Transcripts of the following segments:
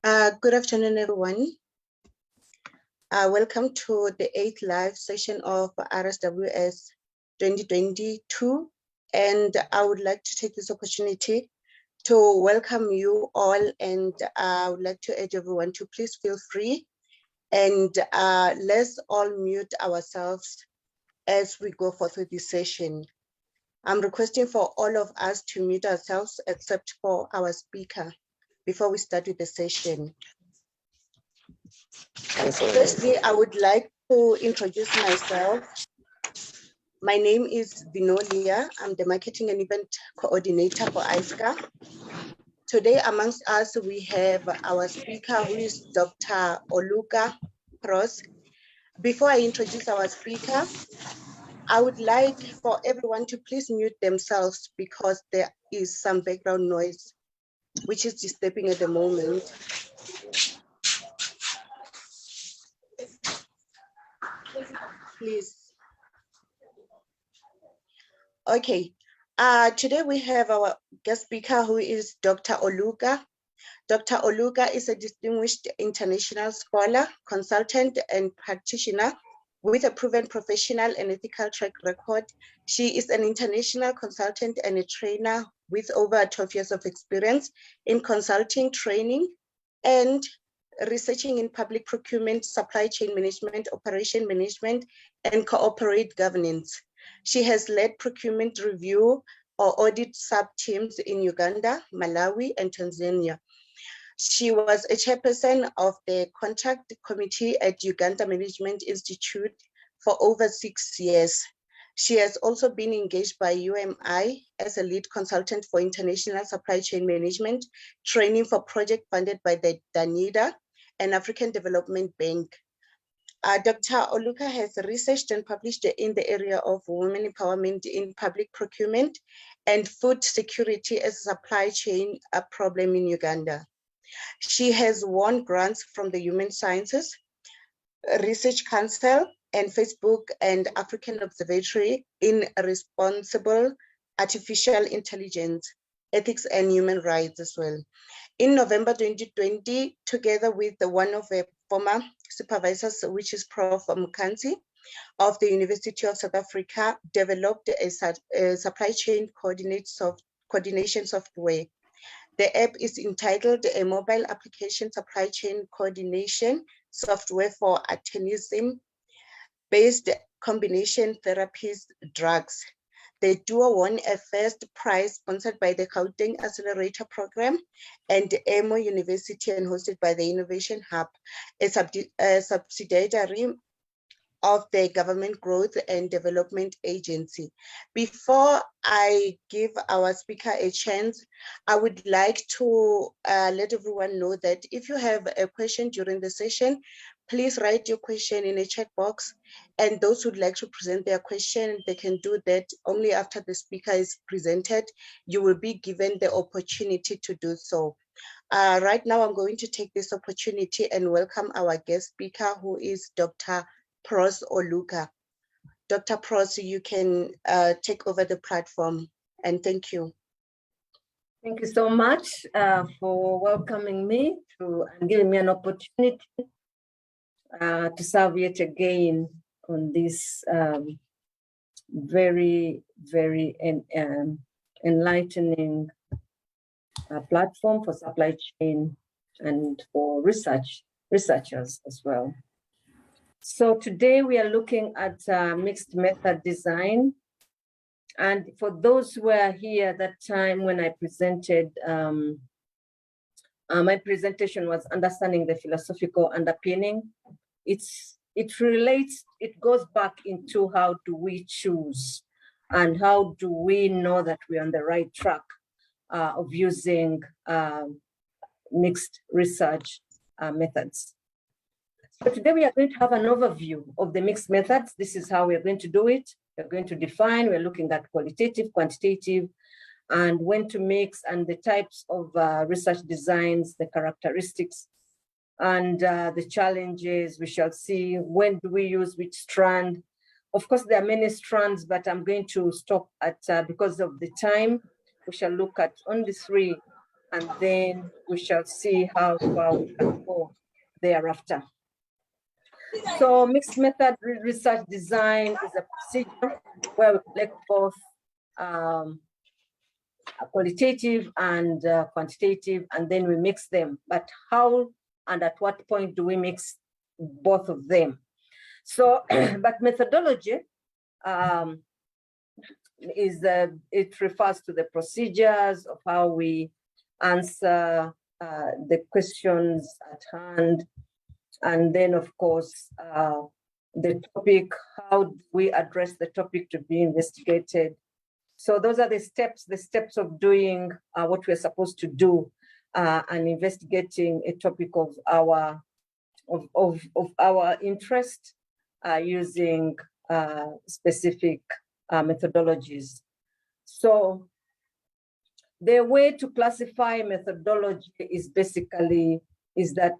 Good afternoon, everyone. Welcome to the 8th live session of RSWS 2022. And I would like to take this opportunity to welcome you all, and I would like to urge everyone to please feel free and let's all mute ourselves as we go forth with this session. I'm requesting for all of us to mute ourselves except for our speaker before we start with the session. Firstly, I would like to introduce myself. My name is Vinolia. I'm the Marketing and Event Coordinator for ISCA. Today amongst us, we have our speaker, who is Dr. Oluka Cross. Before I introduce our speaker, I would like for everyone to please mute themselves because there is some background noise which is disturbing at the moment. Please. Okay. Today we have our guest speaker, who is Dr. Oluka. Dr. Oluka is a distinguished international scholar, consultant, and practitioner with a proven professional and ethical track record. She is an international consultant and a trainer with over 12 years of experience in consulting, training, and researching in public procurement, supply chain management, operation management, and corporate governance. She has led procurement review or audit sub-teams in Uganda, Malawi, and Tanzania. She was a chairperson of the contract committee at Uganda Management Institute for over 6 years. She has also been engaged by UMI as a lead consultant for international supply chain management, training for project funded by the DANIDA and African Development Bank. Dr. Oluka has researched and published in the area of women empowerment in public procurement and food security as a supply chain problem in Uganda. She has won grants from the Human Sciences Research Council and Facebook and African Observatory in Responsible Artificial Intelligence, Ethics and Human Rights as well. In November 2020, together with one of her former supervisors, which is Prof. Mukanzi of the University of South Africa, developed a supply chain coordination software. The app is entitled a mobile application supply chain coordination software for atenism-based combination therapies drugs. The duo won a first prize sponsored by the Gauteng Accelerator Program and Emo University and hosted by the Innovation Hub, a subsidiary of the Government Growth and Development Agency. Before I give our speaker a chance, I would like to let everyone know that if you have a question during the session, please write your question in a chat box, and those who'd like to present their question, they can do that only after the speaker is presented. You will be given the opportunity to do so. Right now, I'm going to take this opportunity and welcome our guest speaker, who is Dr. Pros Oluka. Dr. Pros, you can take over the platform, and thank you. Thank you so much for welcoming me and giving me an opportunity to serve yet again on this very, very enlightening platform for supply chain and for researchers as well. So today we are looking at mixed method design. And for those who were here at that time when I presented, my presentation was understanding the philosophical underpinning. It goes back into how do we choose and how do we know that we're on the right track of using mixed research methods. So today we are going to have an overview of the mixed methods. This is how we're going to do it. We're going to define, we're looking at qualitative, quantitative, and when to mix and the types of research designs, the characteristics, and the challenges. We shall see when do we use which strand. Of course, there are many strands, but I'm going to stop at, because of the time, we shall look at only 3 and then we shall see how far we can go thereafter. So mixed method research design is a procedure where we collect both qualitative and quantitative, and then we mix them. But how and at what point do we mix both of them? So, but methodology it refers to the procedures of how we answer the questions at hand, and then of course the topic, how do we address the topic to be investigated. So those are the steps of doing what we're supposed to do and investigating a topic of our interest using specific methodologies. So the way to classify methodology is basically that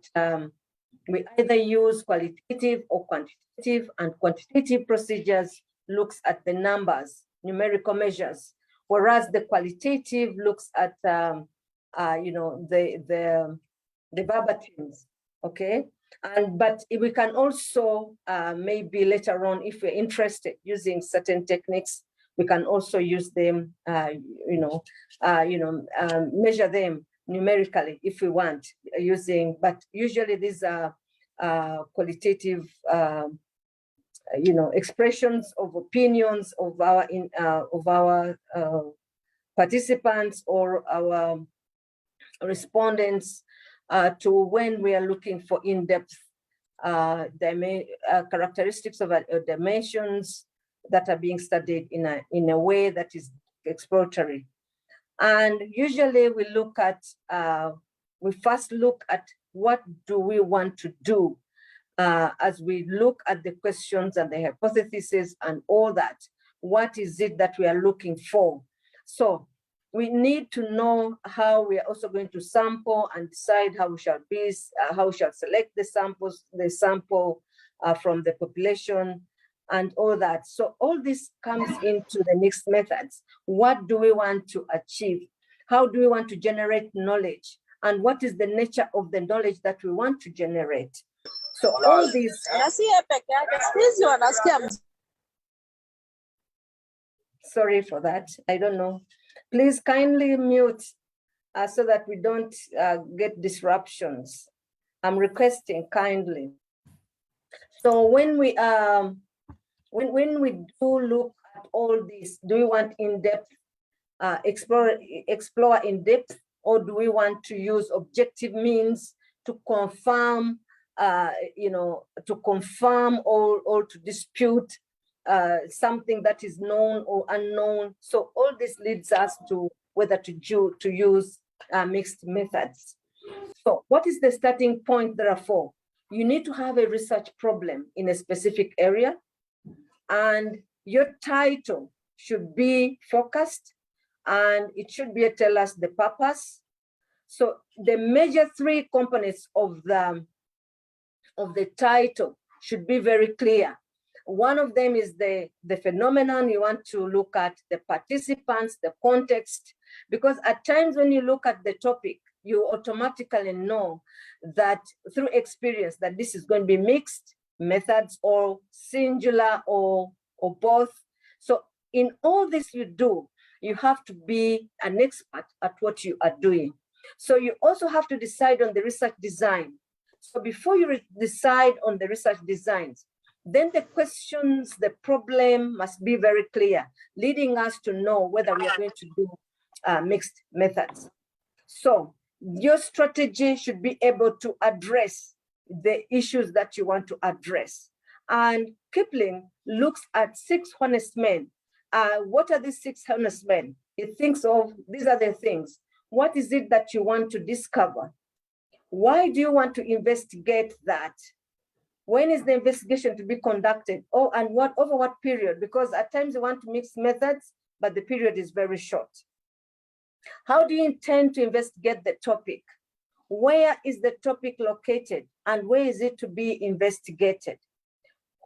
we either use qualitative or quantitative, and quantitative procedures looks at the numbers, numerical measures, whereas the qualitative looks at the verbatims, okay? But we can also maybe later on, if we're interested using certain techniques, we can also use them, measure them numerically if we want using. But usually these are qualitative, expressions of opinions of our participants or our respondents to when we are looking for in-depth characteristics of dimensions that are being studied in a way that is exploratory. And usually we first look at what do we want to do as we look at the questions and the hypotheses and all that. What is it that we are looking for? So we need to know how we are also going to sample and decide how we shall select the sample from the population and all that. So all this comes into the mixed methods. What do we want to achieve? How do we want to generate knowledge? And what is the nature of the knowledge that we want to generate? So all these. Sorry for that. I don't know. Please kindly mute so that we don't get disruptions. I'm requesting kindly. So when we do look at all this, do we want in-depth, explore in depth, or do we want to use objective means to confirm, to confirm or to dispute something that is known or unknown? So all this leads us to whether to use mixed methods. So what is the starting point, therefore? You need to have a research problem in a specific area, and your title should be focused, and it should tell us the purpose. So the major three components of the title should be very clear. One of them is the phenomenon. You want to look at the participants, the context, because at times when you look at the topic, you automatically know that through experience that this is going to be mixed methods or singular or both. So in all this you do, you have to be an expert at what you are doing. So you also have to decide on the research design. So before you decide on the research designs, then the questions, the problem must be very clear, leading us to know whether we are going to do mixed methods. So your strategy should be able to address the issues that you want to address. And Kipling looks at 6 honest men. What are these 6 honest men? He thinks of, these are the things. What is it that you want to discover? Why do you want to investigate that? When is the investigation to be conducted? Oh, and over what period? Because at times you want to mix methods, but the period is very short. How do you intend to investigate the topic? Where is the topic located, and where is it to be investigated?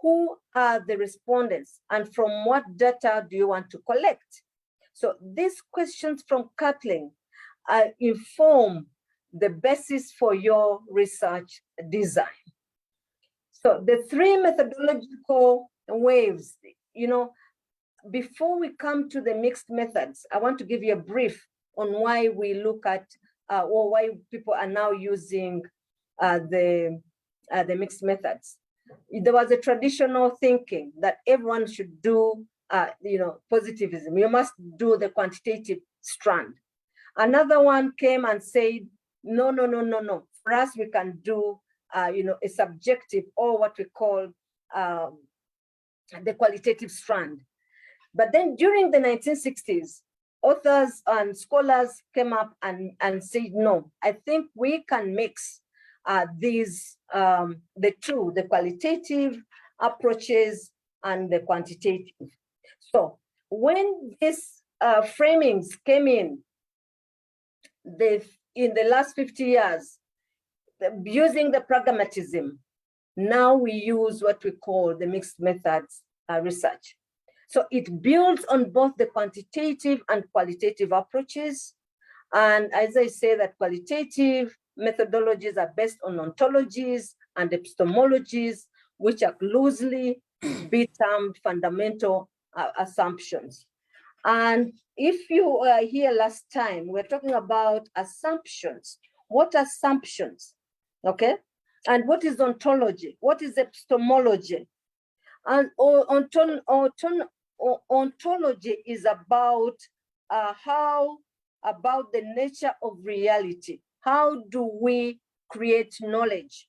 Who are the respondents, and from what data do you want to collect? So these questions from Kipling inform the basis for your research design. So the three methodological waves, before we come to the mixed methods, I want to give you a brief on why we look at, or why people are now using the mixed methods. There was a traditional thinking that everyone should do, positivism. You must do the quantitative strand. Another one came and said, no. For us, we can do, a subjective, or what we call the qualitative strand. But then during the 1960s, authors and scholars came up and said, no, I think we can mix these, the two, the qualitative approaches and the quantitative. So when these framings came in the last 50 years, using the pragmatism, now we use what we call the mixed methods research. So it builds on both the quantitative and qualitative approaches. And as I say, that qualitative methodologies are based on ontologies and epistemologies, which are loosely be termed fundamental assumptions. And if you were here last time, we're talking about assumptions. What assumptions? Okay. And what is ontology? What is epistemology? And ontology is about about the nature of reality. How do we create knowledge?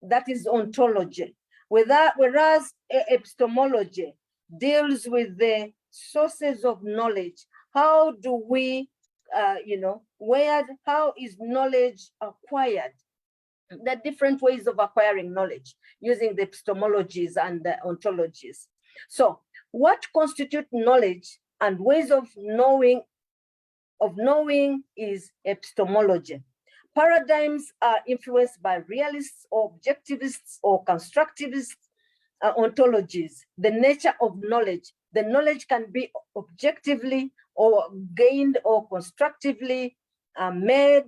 That is ontology. Whereas epistemology deals with the sources of knowledge. How do we, how is knowledge acquired? The different ways of acquiring knowledge using the epistemologies and the ontologies. So what constitute knowledge and ways of knowing is epistemology. Paradigms are influenced by realists or objectivists or constructivist ontologies. The nature of knowledge. The knowledge can be objectively or gained or constructively made,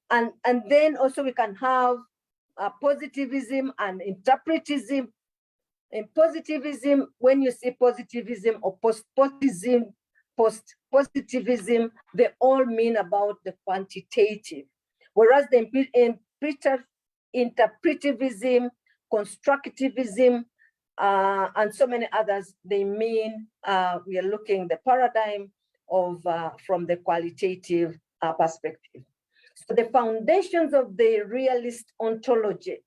and then also we can have positivism and interpretism. In positivism, when you see positivism or post-positivism, they all mean about the quantitative. Whereas the interpretivism, constructivism, and so many others, they mean we are looking the paradigm of from the qualitative perspective. So the foundations of the realist ontology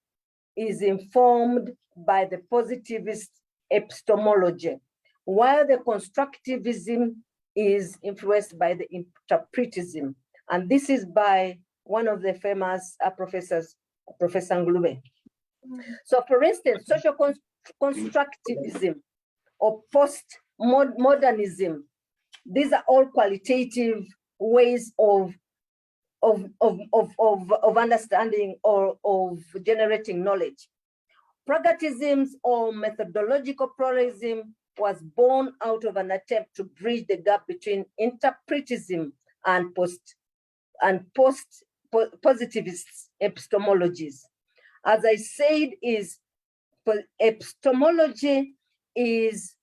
is informed by the positivist epistemology, while the constructivism is influenced by the interpretism. And this is by one of the famous professors, Professor Ngulube. So for instance, social constructivism or post-modernism, these are all qualitative ways of understanding or of generating knowledge. Pragmatism or methodological pluralism was born out of an attempt to bridge the gap between interpretism and positivist epistemologies. As I said, epistemology is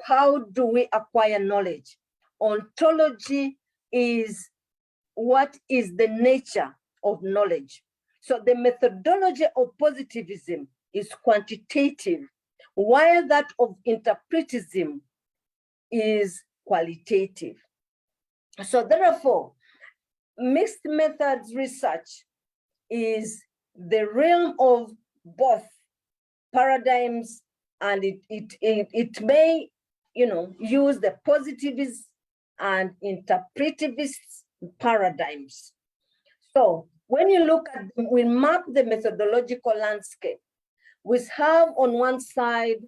how do we acquire knowledge? Ontology is what is the nature of knowledge. So the methodology of positivism is quantitative, while that of interpretism is qualitative. So therefore, mixed methods research is the realm of both paradigms, and it may, use the positivist and interpretivist paradigms. So when you look at, we map the methodological landscape. We have on one side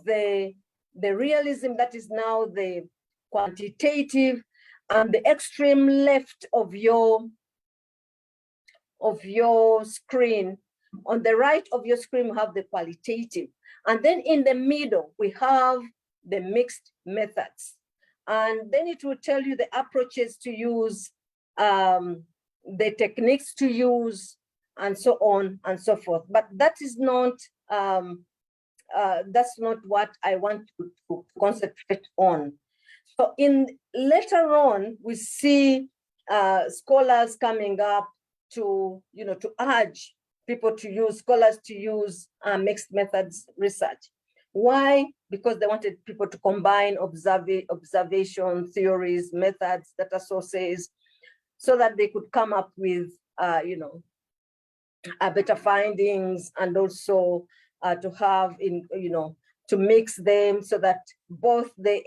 the realism that is now the quantitative, and the extreme left of your screen. On the right of your screen, we have the qualitative. And then in the middle, we have the mixed methods. And then it will tell you the approaches to use the techniques to use, and so on and so forth. But that is not, that's not what I want to concentrate on. So later on, we see scholars coming up to, to urge people to use, scholars to use mixed methods research. Why? Because they wanted people to combine observation, theories, methods, data sources, so that they could come up with, better findings, and also to have to mix them so that both the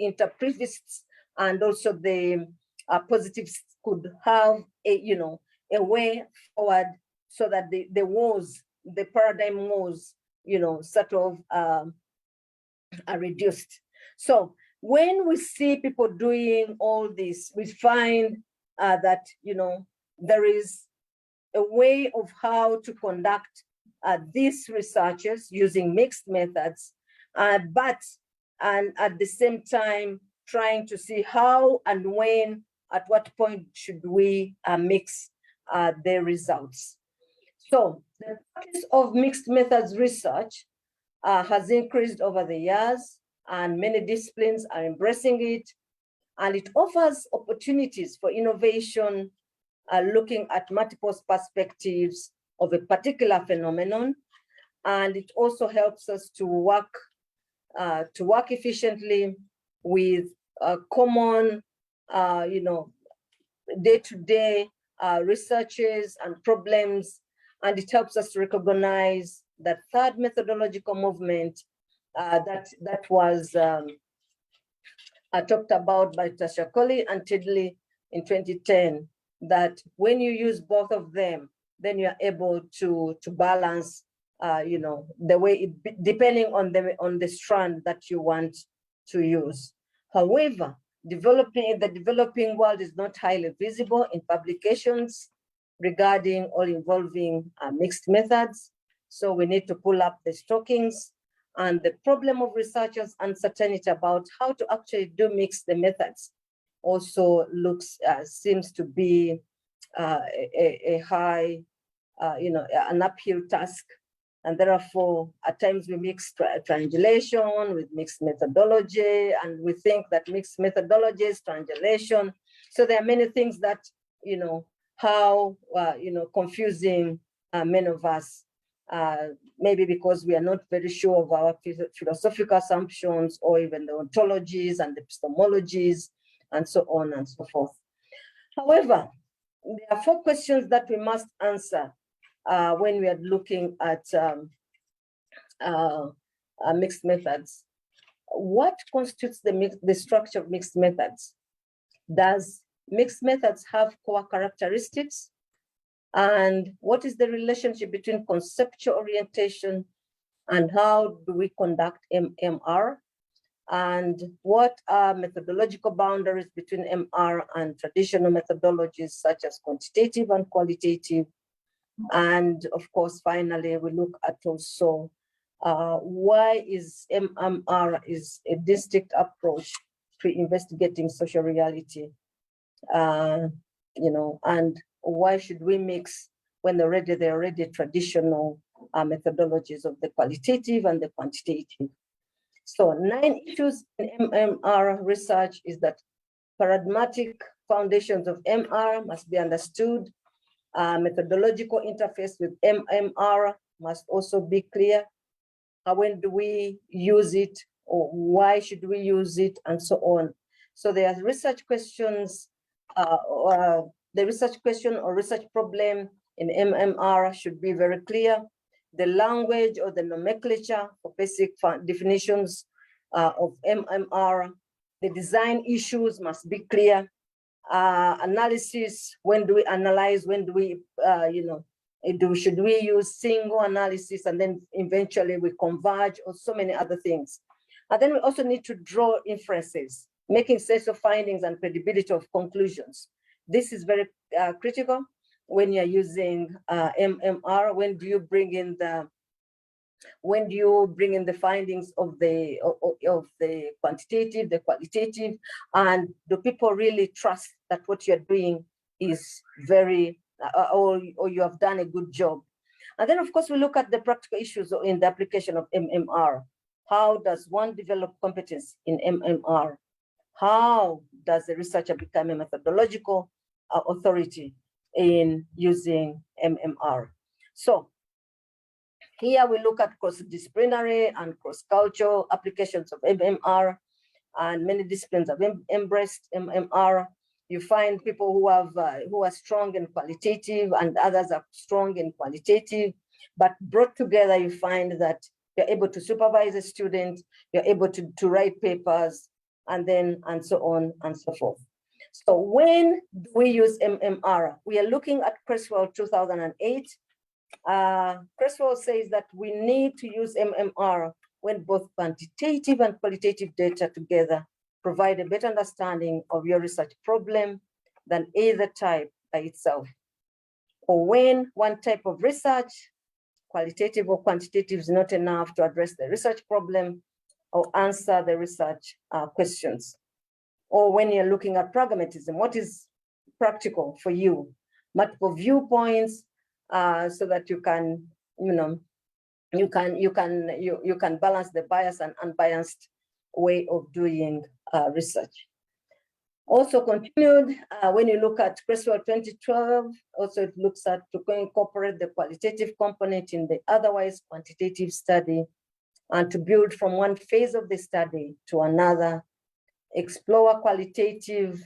interpretists and also the positives could have a way forward, so that the paradigm was sort of are reduced. So when we see people doing all this, we find that there is a way of how to conduct these researches using mixed methods, but at the same time trying to see how and when, at what point should we mix the results. So the practice of mixed methods research has increased over the years, and many disciplines are embracing it, and it offers opportunities for innovation, looking at multiple perspectives of a particular phenomenon, and it also helps us to work efficiently with common, day-to-day researches and problems, and it helps us to recognize that third methodological movement that was talked about by Tashakoli and Tidley in 2010, that when you use both of them, then you're able to balance, the way depending on the strand that you want to use. However, the developing world is not highly visible in publications regarding or involving mixed methods. So we need to pull up the stockings, and the problem of researchers' uncertainty about how to actually do mix the methods also seems to be a high, an uphill task. And therefore, at times we mix triangulation with mixed methodology, and we think that mixed methodology is triangulation. So there are many things that, confusing many of us, maybe because we are not very sure of our philosophical assumptions, or even the ontologies and the epistemologies, and so on and so forth. However, there are 4 questions that we must answer when we are looking at mixed methods. What constitutes the structure of mixed methods? Does mixed methods have core characteristics? And what is the relationship between conceptual orientation and how do we conduct MMR? And what are methodological boundaries between MR and traditional methodologies such as quantitative and qualitative? And of course, finally, we look at also why is MMR is a distinct approach to investigating social reality, and why should we mix when they're already traditional methodologies of the qualitative and the quantitative. So 9 issues in MMR research is that paradigmatic foundations of MR must be understood. Methodological interface with MMR must also be clear. When do we use it, or why should we use it, and so on. So there are research questions, the research question or research problem in MMR should be very clear. The language or the nomenclature for basic definitions of MMR, the design issues must be clear. Analysis, when do we analyze, when do we, should we use single analysis and then eventually we converge, or so many other things. And then we also need to draw inferences, making sense of findings and credibility of conclusions. This is very critical when you're using MMR. When do you bring in the findings of the quantitative, the qualitative, and do people really trust that what you're doing is very, or you have done a good job. And then, of course, we look at the practical issues in the application of MMR. How does one develop competence in MMR? How does the researcher become a methodological authority in using MMR? So here we look at cross-disciplinary and cross-cultural applications of MMR, and many disciplines have embraced MMR. You find people who are strong in qualitative and others are strong in qualitative, but brought together, you find that you're able to supervise a student, you're able to write papers, and so on and so forth. So when do we use MMR? We are looking at Creswell 2008. Creswell says that we need to use MMR when both quantitative and qualitative data together provide a better understanding of your research problem than either type by itself. Or when one type of research, qualitative or quantitative, is not enough to address the research problem or answer the research questions. Or when you're looking at pragmatism, what is practical for you? Multiple viewpoints, so that you can, you can balance the biased and unbiased way of doing research. Also continued, when you look at Creswell 2012, also it looks at to incorporate the qualitative component in the otherwise quantitative study and to build from one phase of the study to another, explore qualitatively,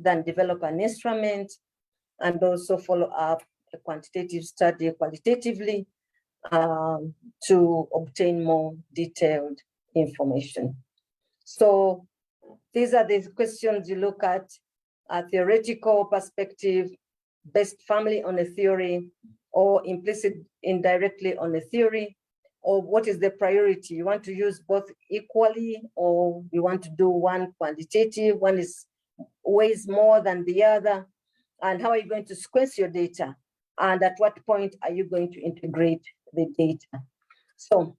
then develop an instrument, and also follow up a quantitative study qualitatively to obtain more detailed information. So these are the questions you look at: a theoretical perspective, based firmly on a theory, or implicit indirectly on a theory, or what is the priority? You want to use both equally, or you want to do one quantitative, one is weighs more than the other, and how are you going to sequence your data? And at what point are you going to integrate the data? So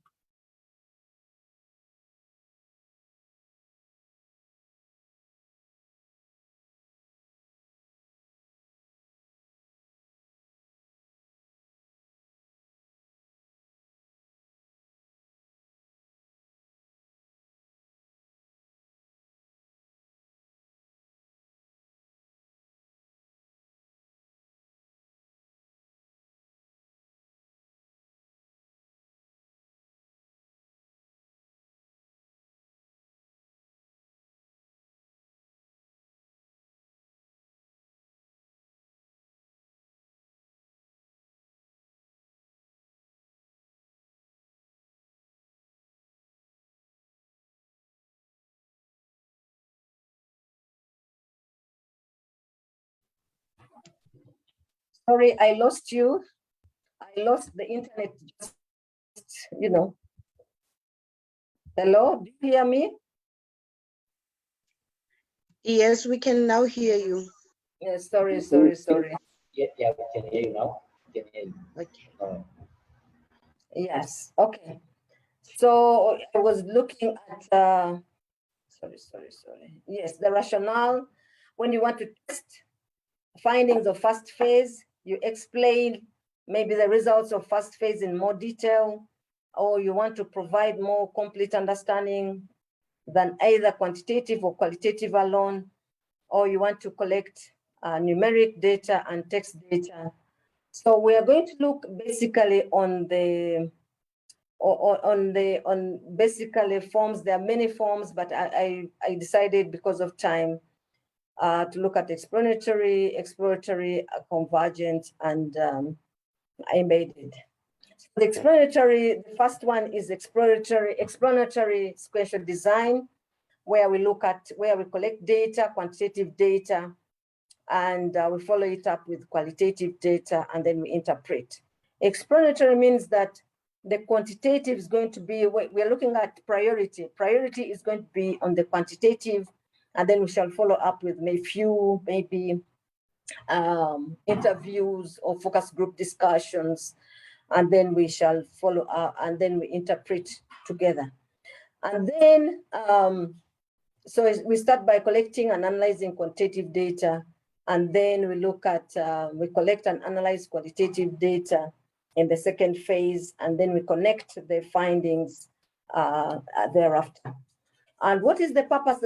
sorry, I lost you. I lost the internet, just, Hello, do you hear me? Yes, we can now hear you. Yes, sorry. Yeah, we can hear you now. We can hear you. Okay. Yes, okay. So I was looking at, sorry. Yes, the rationale. When you want to test findings of first phase, you explain maybe the results of first phase in more detail, or you want to provide more complete understanding than either quantitative or qualitative alone, or you want to collect numeric data and text data. So we are going to look basically on basically forms. There are many forms, but I decided because of time to look at exploratory, convergent, and embedded. The explanatory, the first one is explanatory sequential design, where we collect data, quantitative data, and we follow it up with qualitative data, and then we interpret. Explanatory means that the quantitative is going to be, we're looking at priority. Priority is going to be on the quantitative, and then we shall follow up with maybe interviews or focus group discussions, and then we shall follow up, and then we interpret together. And then So we start by collecting and analyzing quantitative data, and then we look at, we collect and analyze qualitative data in the second phase, and then we connect the findings thereafter. And what is the purpose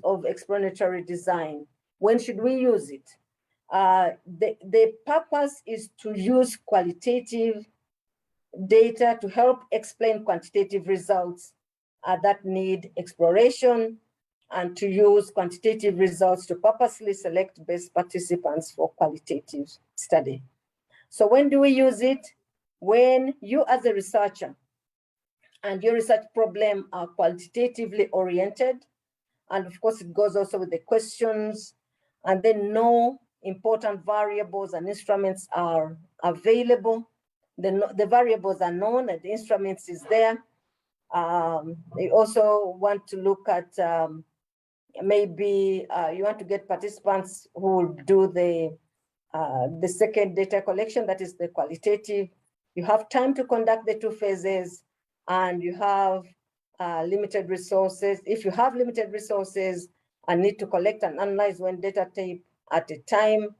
of exploratory design? When should we use it? The purpose is to use qualitative data to help explain quantitative results that need exploration, and to use quantitative results to purposely select best participants for qualitative study. So when do we use it? When you as a researcher and your research problem are qualitatively oriented, and of course it goes also with the questions, and then no important variables and instruments are available. The variables are known and the instruments is there. You also want to look at maybe you want to get participants who will do the second data collection, that is the qualitative. You have time to conduct the two phases, and you have limited resources. If you have limited resources and need to collect and analyze one data type at a time,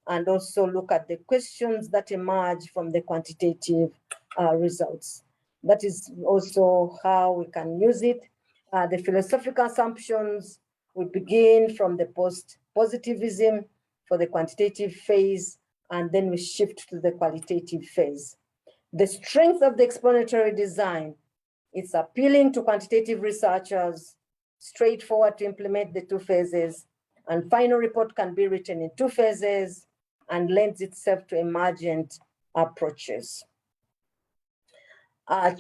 and also look at the questions that emerge from the quantitative results. That is also how we can use it. The philosophical assumptions, we begin from the post-positivism for the quantitative phase, and then we shift to the qualitative phase. The strength of the exploratory design, it's appealing to quantitative researchers, straightforward to implement the two phases, and final report can be written in two phases and lends itself to emergent approaches.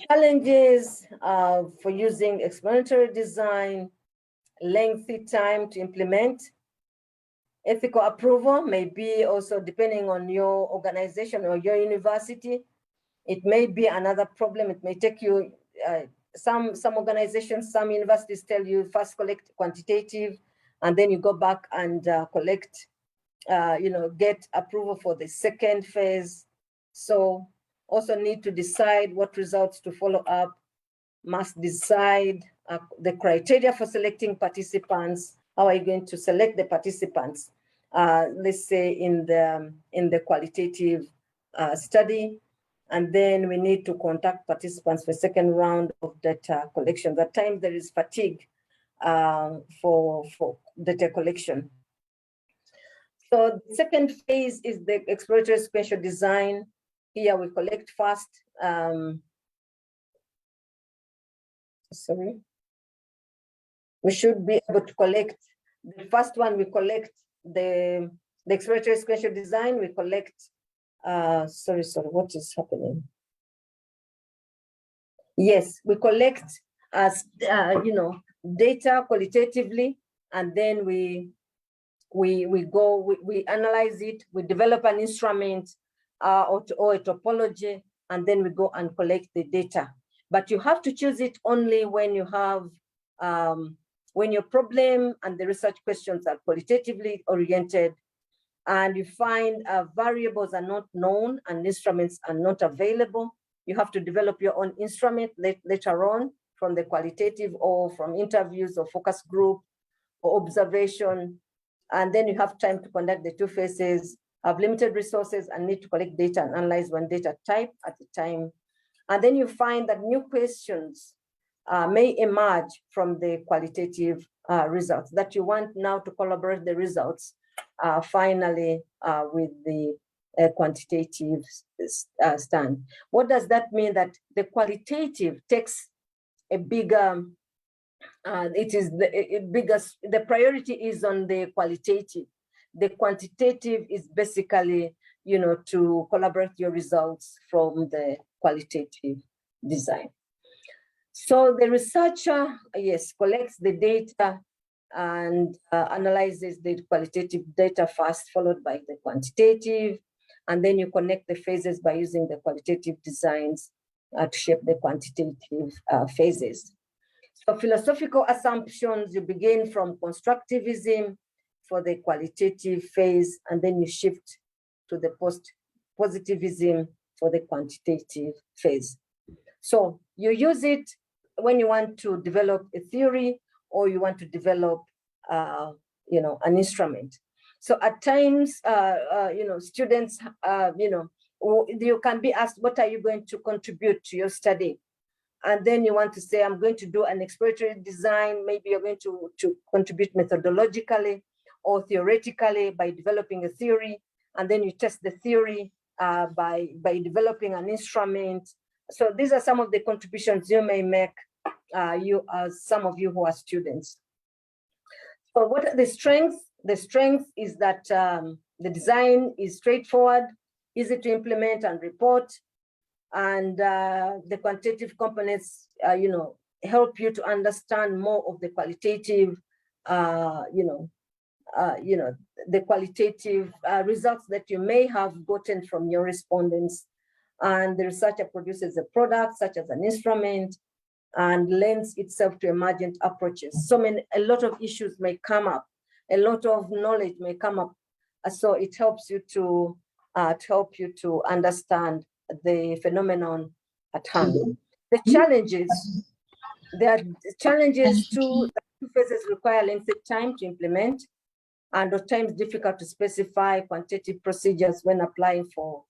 Challenges for using exploratory design: lengthy time to implement. Ethical approval may be also depending on your organization or your university. It may be another problem. It may take you, some organizations, some universities tell you first collect quantitative, and then you go back and collect, get approval for the second phase. So also need to decide what results to follow up, must decide the criteria for selecting participants. How are you going to select the participants? Let's say in the qualitative study, and then we need to contact participants for second round of data collection. At times there is fatigue for data collection. So the second phase is the exploratory sequential design. Here we collect first. We should be able to collect the first one. We collect the exploratory sequential design. We collect. What is happening? Yes, we collect as data qualitatively, and then we analyze it. We develop an instrument or a topology, and then we go and collect the data. But you have to choose it only when you have when your problem and the research questions are qualitatively oriented, and you find variables are not known and instruments are not available. You have to develop your own instrument later on from the qualitative or from interviews or focus group or observation. And then you have time to conduct the two phases, have limited resources, and need to collect data and analyze one data type at a time. And then you find that new questions may emerge from the qualitative results that you want now to collaborate the results finally with the quantitative stand. What does that mean? That the qualitative takes a bigger, the priority is on the qualitative. The quantitative is basically, to collaborate your results from the qualitative design. So the researcher, yes, collects the data and analyzes the qualitative data first, followed by the quantitative, and then you connect the phases by using the qualitative designs to shape the quantitative phases. So philosophical assumptions, you begin from constructivism for the qualitative phase, and then you shift to the post-positivism for the quantitative phase. So you use it when you want to develop a theory or you want to develop, you know, an instrument. So at times, you know, students, you know, you can be asked, what are you going to contribute to your study? And then you want to say, I'm going to do an exploratory design. Maybe you're going to contribute methodologically or theoretically by developing a theory. And then you test the theory by developing an instrument. So these are some of the contributions you may make, some of you who are students. So what are the strengths? The strength is that the design is straightforward, easy to implement and report. And the quantitative components, you know, help you to understand more of the qualitative, the qualitative results that you may have gotten from your respondents. And the researcher produces a product such as an instrument and lends itself to emergent approaches. A lot of issues may come up, a lot of knowledge may come up. So it helps you to understand the phenomenon at hand. The challenges, there are challenges too. Two phases require lengthy time to implement, and at times difficult to specify quantitative procedures when applying for,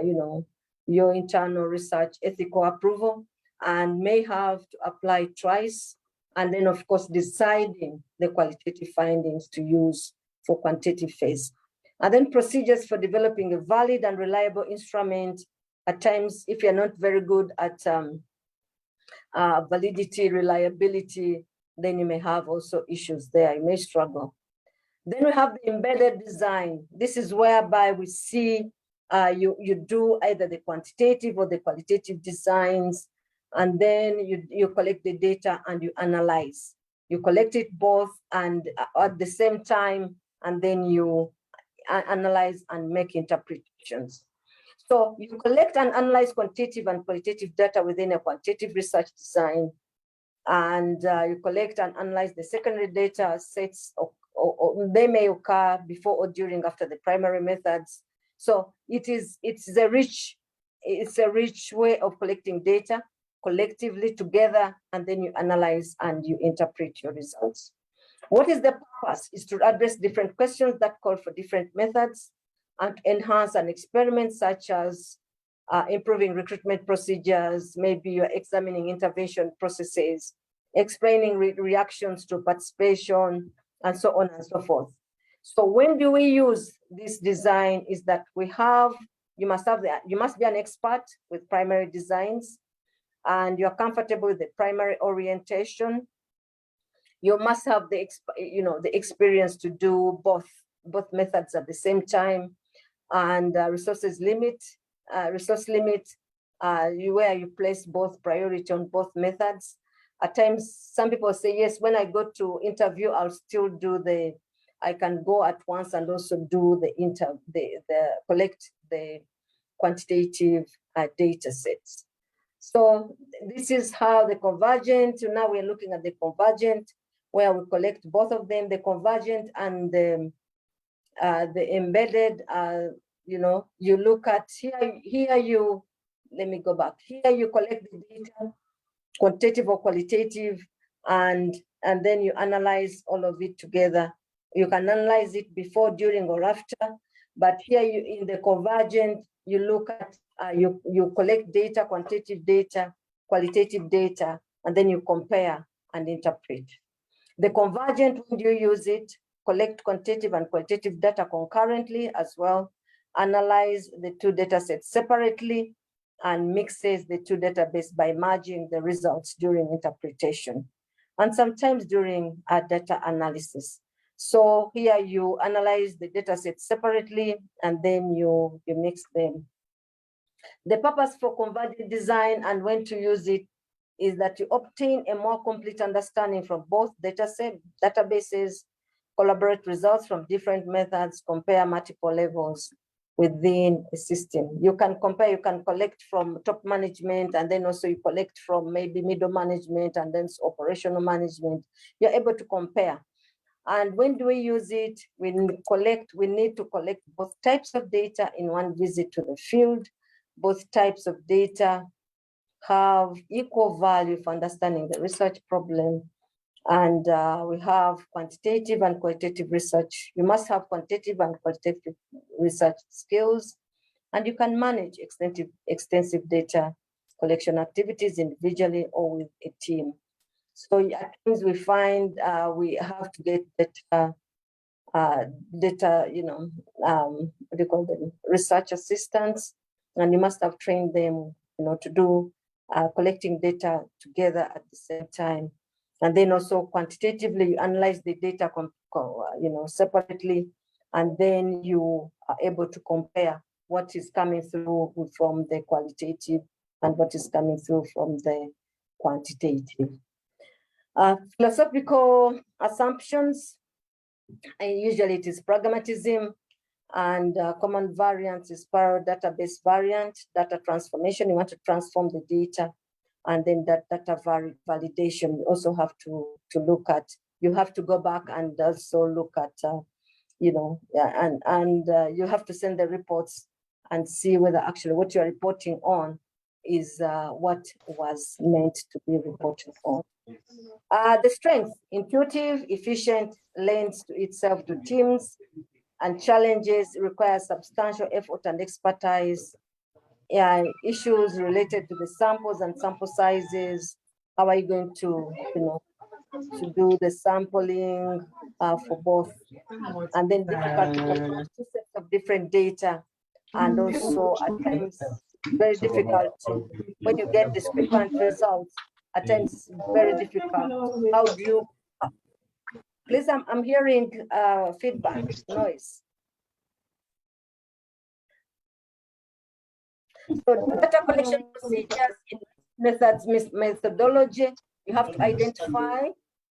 you know, your internal research ethical approval, and may have to apply twice, and then of course deciding the qualitative findings to use for quantitative phase. And then procedures for developing a valid and reliable instrument. At times, if you're not very good at validity, reliability, then you may have also issues there. You may struggle. Then we have the embedded design. This is whereby we see you do either the quantitative or the qualitative designs, and then you collect the data and you analyze. You collect it both and at the same time, and then you analyze and make interpretations. So you collect and analyze quantitative and qualitative data within a quantitative research design, and you collect and analyze the secondary data sets, or they may occur before or during after the primary methods. So it's a rich way of collecting data collectively together, and then you analyze and you interpret your results. What is the purpose? Is to address different questions that call for different methods and enhance an experiment, such as improving recruitment procedures. Maybe you're examining intervention processes, explaining reactions to participation, and so on and so forth. So when do we use this design is that you must be an expert with primary designs, and you're comfortable with the primary orientation. You must have the experience to do both methods at the same time, and resource limit, where you place both priority on both methods. At times, some people say, yes, when I go to interview, I'll still do I can go at once and also do collect the quantitative data sets. So this is how the convergent, now we're looking at the convergent, where we collect both of them, the convergent and the embedded. You look at here let me go back. Here you collect the data, quantitative or qualitative, and then you analyze all of it together. You can analyze it before, during, or after. But here in the convergent, you look at, you collect data, quantitative data, qualitative data, and then you compare and interpret. The convergent, when you use it, collect quantitative and qualitative data concurrently as well, analyze the two data sets separately, and mixes the two databases by merging the results during interpretation, and sometimes during data analysis. So here you analyze the data sets separately, and then you mix them. The purpose for convergent design and when to use it is that you obtain a more complete understanding from both databases, collaborate results from different methods, compare multiple levels within a system. You can compare, you can collect from top management, and then also you collect from maybe middle management, and then operational management. You're able to compare. And when do we use it? We need to collect both types of data in one visit to the field. Both types of data have equal value for understanding the research problem, And we have quantitative and qualitative research. You must have quantitative and qualitative research skills, and you can manage extensive data collection activities individually or with a team. So at times we find we have to get data, what do you call them, research assistants, and you must have trained them, to do collecting data together at the same time. And then also quantitatively, you analyze the data, separately, and then you are able to compare what is coming through from the qualitative and what is coming through from the quantitative. Philosophical assumptions, and usually it is pragmatism, and common variant is spiral database variant, data transformation. You want to transform the data, and then that data validation. You also have to look at. You have to go back and also look at, you have to send the reports and see whether actually what you are reporting on is what was meant to be reported on. The strength: intuitive, efficient, lends to itself to teams, and challenges require substantial effort and expertise. Issues related to the samples and sample sizes. How are you going to, to do the sampling for both? And then difficult to compare two sets of different data, and also at times very difficult to, when you get discrepant results, at times very difficult. How do you, please, I'm hearing feedback, noise. So data collection procedures, methodology, you have to identify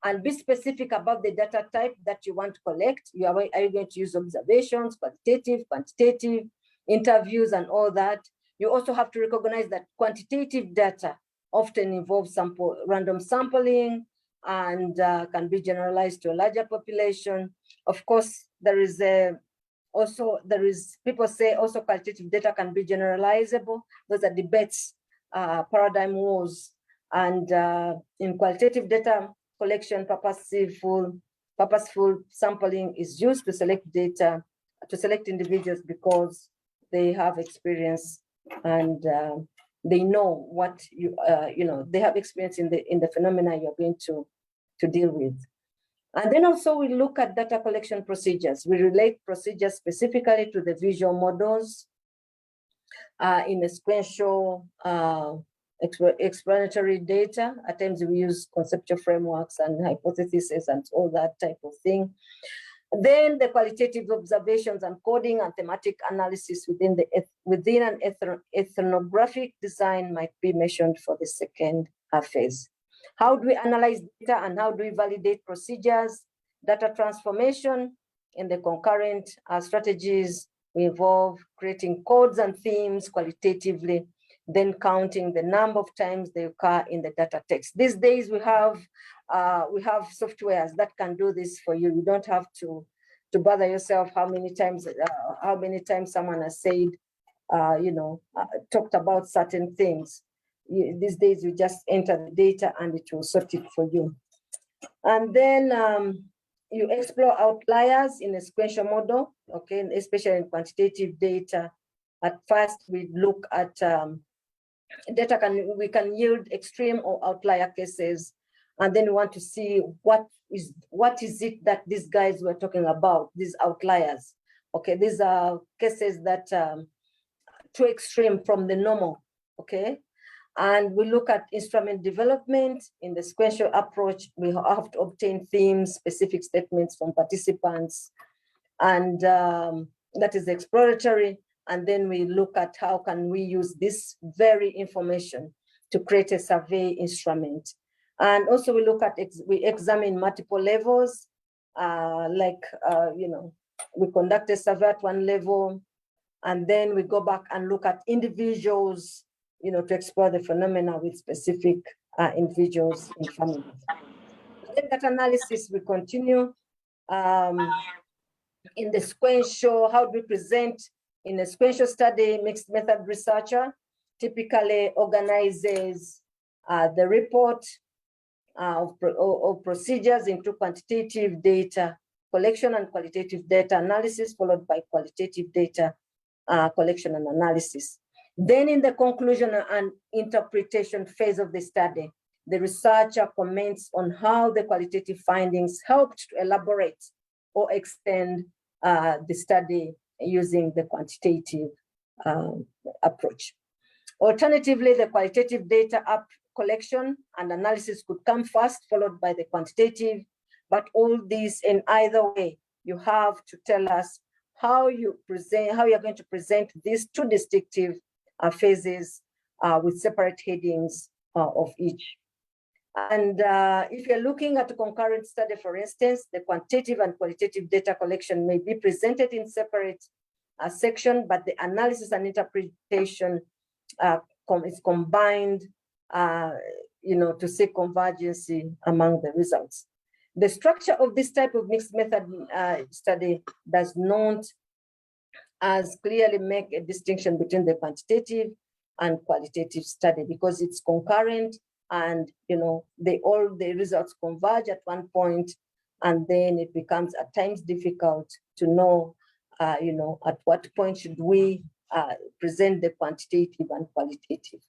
and be specific about the data type that you want to collect. Are you going to use observations, qualitative, quantitative, interviews, and all that? You also have to recognize that quantitative data often involves random sampling, and can be generalized to a larger population. Of course, people say also qualitative data can be generalizable. Those are debates, paradigm wars. And in qualitative data collection, purposeful sampling is used to select data, to select individuals because they have experience and they know what they have experience in the phenomena you're going to deal with. And then also we look at data collection procedures. We relate procedures specifically to the visual models in a sequential explanatory data. At times we use conceptual frameworks and hypotheses and all that type of thing. Then the qualitative observations and coding and thematic analysis within an ethnographic design might be mentioned for the second phase. How do we analyze data and how do we validate procedures? Data transformation in the concurrent strategies, we involve creating codes and themes qualitatively, then counting the number of times they occur in the data text. These days we have softwares that can do this for you. You don't have to bother yourself how many times someone has said, talked about certain things. These days you just enter the data and it will sort it for you. And then you explore outliers in a sequential model, okay, especially in quantitative data. At first, we look at we can yield extreme or outlier cases, and then we want to see what is it that these guys were talking about, these outliers. Okay, these are cases that too extreme from the normal, okay? And we look at instrument development. In the sequential approach, we have to obtain themes, specific statements from participants, and that is exploratory. And then we look at how can we use this very information to create a survey instrument. And also we look at, we examine multiple levels, we conduct a survey at one level, and then we go back and look at individuals, to explore the phenomena with specific individuals in families. Then that analysis we continue in the sequential. How do we present? In a sequential study, mixed method researcher typically organizes the report of procedures into quantitative data collection and qualitative data analysis, followed by qualitative data collection and analysis. Then in the conclusion and interpretation phase of the study, the researcher comments on how the qualitative findings helped to elaborate or extend the study using the quantitative approach. Alternatively, the qualitative data collection and analysis could come first, followed by the quantitative, but all these in either way, you have to tell us how you're going to present these two distinctive phases with separate headings of each. And if you're looking at a concurrent study, for instance, the quantitative and qualitative data collection may be presented in separate section, but the analysis and interpretation is combined, to see convergence among the results. The structure of this type of mixed method study does not as clearly make a distinction between the quantitative and qualitative study, because it's concurrent, and the results converge at one point, and then it becomes at times difficult to know at what point should we present the quantitative and qualitative.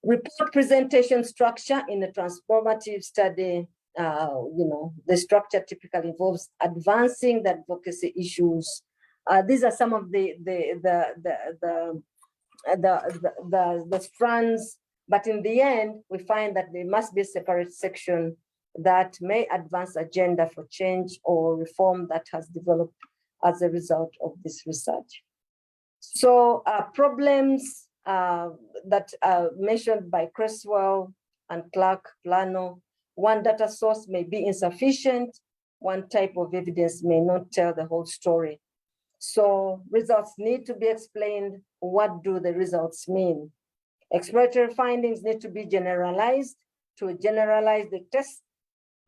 Report presentation structure in a transformative study, the structure typically involves advancing the advocacy issues. These are some of the strands, but in the end, we find that there must be a separate section that may advance agenda for change or reform that has developed as a result of this research. So problems that are mentioned by Creswell and Clark Plano: one data source may be insufficient, one type of evidence may not tell the whole story. So results need to be explained. What do the results mean? Exploratory findings need to be generalized to generalize the test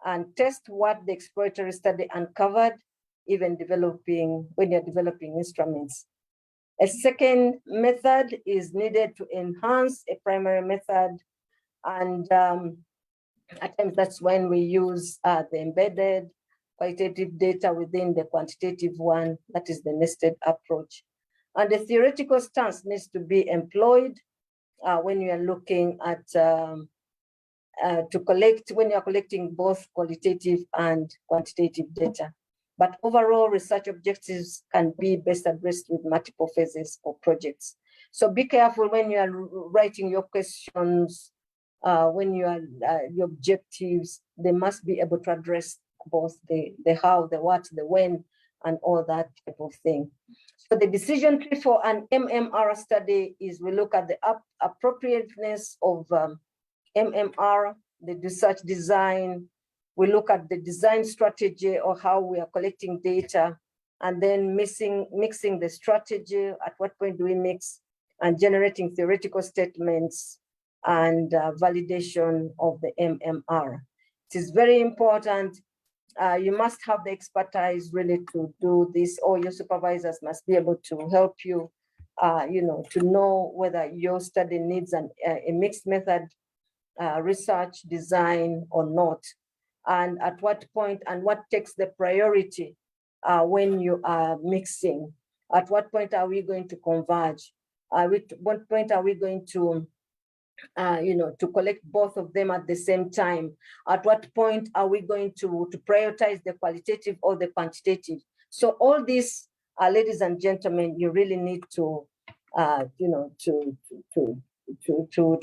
and test what the exploratory study uncovered, even when you're developing instruments. A second method is needed to enhance a primary method, and at times that's when we use the embedded qualitative data within the quantitative one, that is the nested approach. And the theoretical stance needs to be employed when you are looking at when you're collecting both qualitative and quantitative data. But overall, research objectives can be best addressed with multiple phases or projects. So be careful when you are writing your questions, when you are your objectives, they must be able to address both the how, the what, the when, and all that type of thing. So the decision tree for an MMR study is we look at the appropriateness of MMR, the research design. We look at the design strategy or how we are collecting data, and then mixing the strategy. At what point do we mix? And generating theoretical statements and validation of the MMR. It is very important. You must have the expertise really to do this, or your supervisors must be able to help you, to know whether your study needs a mixed method research design or not, and at what point and what takes the priority when you are mixing. At what point are we going to converge? At what point are we going to to collect both of them at the same time? At what point are we going to prioritize the qualitative or the quantitative? So all this, ladies and gentlemen, you really need to, to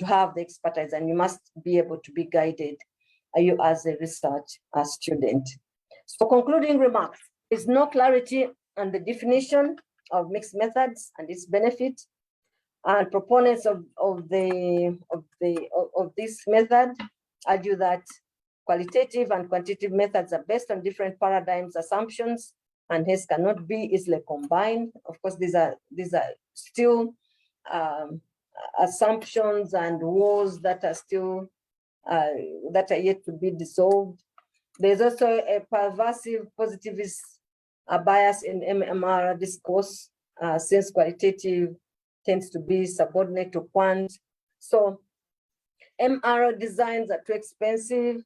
have the expertise, and you must be able to be guided, you as a research student. So concluding remarks: there's no clarity on the definition of mixed methods and its benefit. And proponents of this method argue that qualitative and quantitative methods are based on different paradigms, assumptions, and hence cannot be easily combined. Of course, these are still assumptions and wars that are still that are yet to be dissolved. There's also a pervasive positivist bias in MMR discourse, since qualitative tends to be subordinate to quant. So MR designs are too expensive.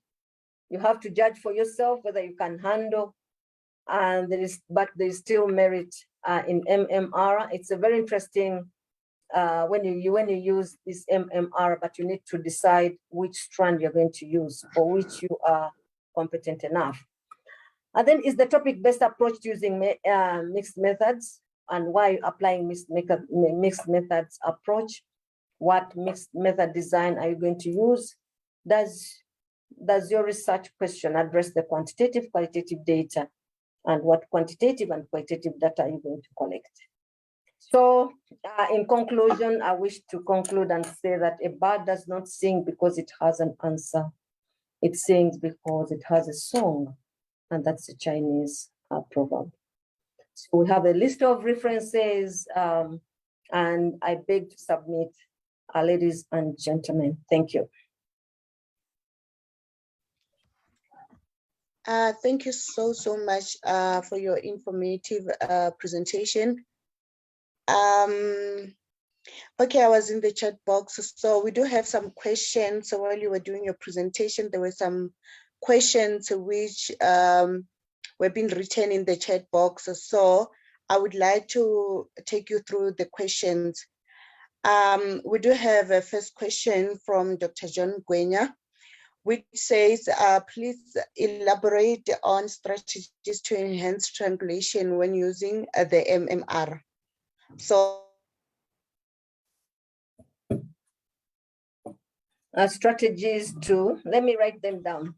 You have to judge for yourself whether you can handle, and there is still merit in MMR. It's a very interesting when you use this MMR, but you need to decide which strand you're going to use for which you are competent enough. And then is the topic-based approach to using mixed methods, and why applying mixed methods approach? What mixed method design are you going to use? Does your research question address the quantitative, qualitative data? And what quantitative and qualitative data are you going to collect? So in conclusion, I wish to conclude and say that a bird does not sing because it has an answer. It sings because it has a song, and that's a Chinese proverb. So we have a list of references, and I beg to submit, ladies and gentlemen. Thank you. Thank you so much for your informative presentation. Okay, I was in the chat box, so we do have some questions. So while you were doing your presentation, there were some questions which were being written in the chat box. So I would like to take you through the questions. We do have a first question from Dr. John Gwenya, which says, please elaborate on strategies to enhance triangulation when using the MMR. So strategies to, let me write them down.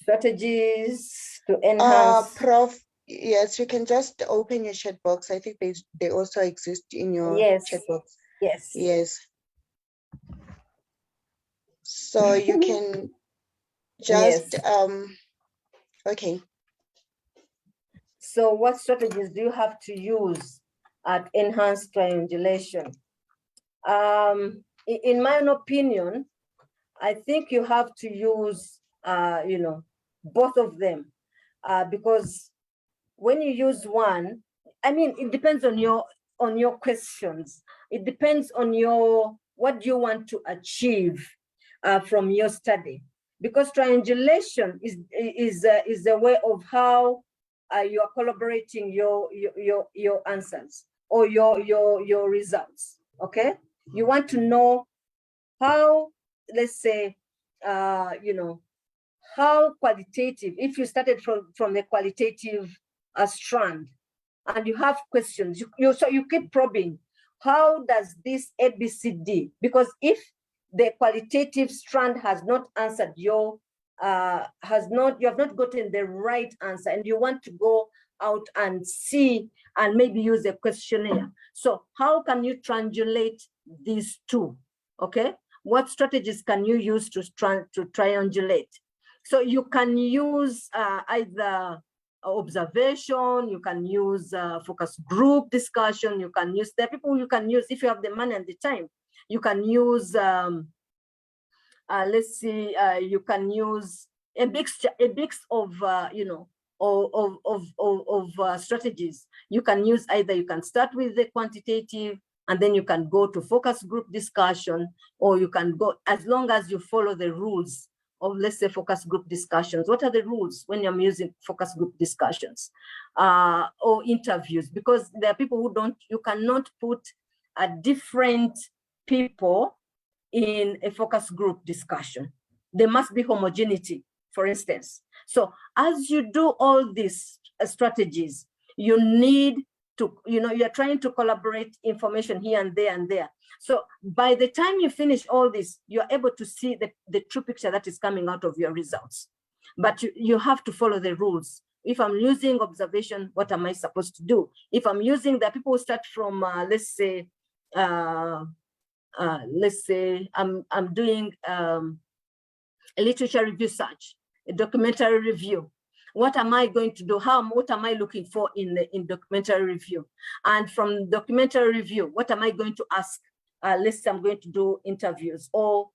Strategies to enhance. Prof, yes, you can just open your chat box. I think they also exist in your chat box. Yes. Yes. So you can just, okay. So what strategies do you have to use at enhanced triangulation? In my opinion, I think you have to use, both of them, because when you use one, I mean, it depends on your questions. It depends on what you want to achieve from your study, because triangulation is a way of how you are collaborating your answers or your results. Okay, you want to know how, let's say, how qualitative. If you started from the qualitative strand and you have questions, so you keep probing. How does this ABCD? Because if the qualitative strand has not answered you have not gotten the right answer, and you want to go out and see and maybe use a questionnaire. So how can you triangulate these two? Okay, what strategies can you use to triangulate? So you can use either observation, you can use focus group discussion, you can use, there are people you can use, if you have the money and the time, you can use, let's see, you can use a mix of, strategies. You can use either, you can start with the quantitative, and then you can go to focus group discussion, or you can go, as long as you follow the rules of, let's say, focus group discussions. What are the rules when you're using focus group discussions or interviews? Because there are people who you cannot put different people in a focus group discussion. There must be homogeneity, for instance. So as you do all these strategies, you need to, you're trying to collaborate information here and there and there. So by the time you finish all this, you're able to see the true picture that is coming out of your results. But you have to follow the rules. If I'm using observation, what am I supposed to do? If I'm using the people who start from, let's say I'm doing a literature review search, a documentary review. What am I going to do? What am I looking for in documentary review? And from documentary review, what am I going to ask? Let's say I'm going to do interviews or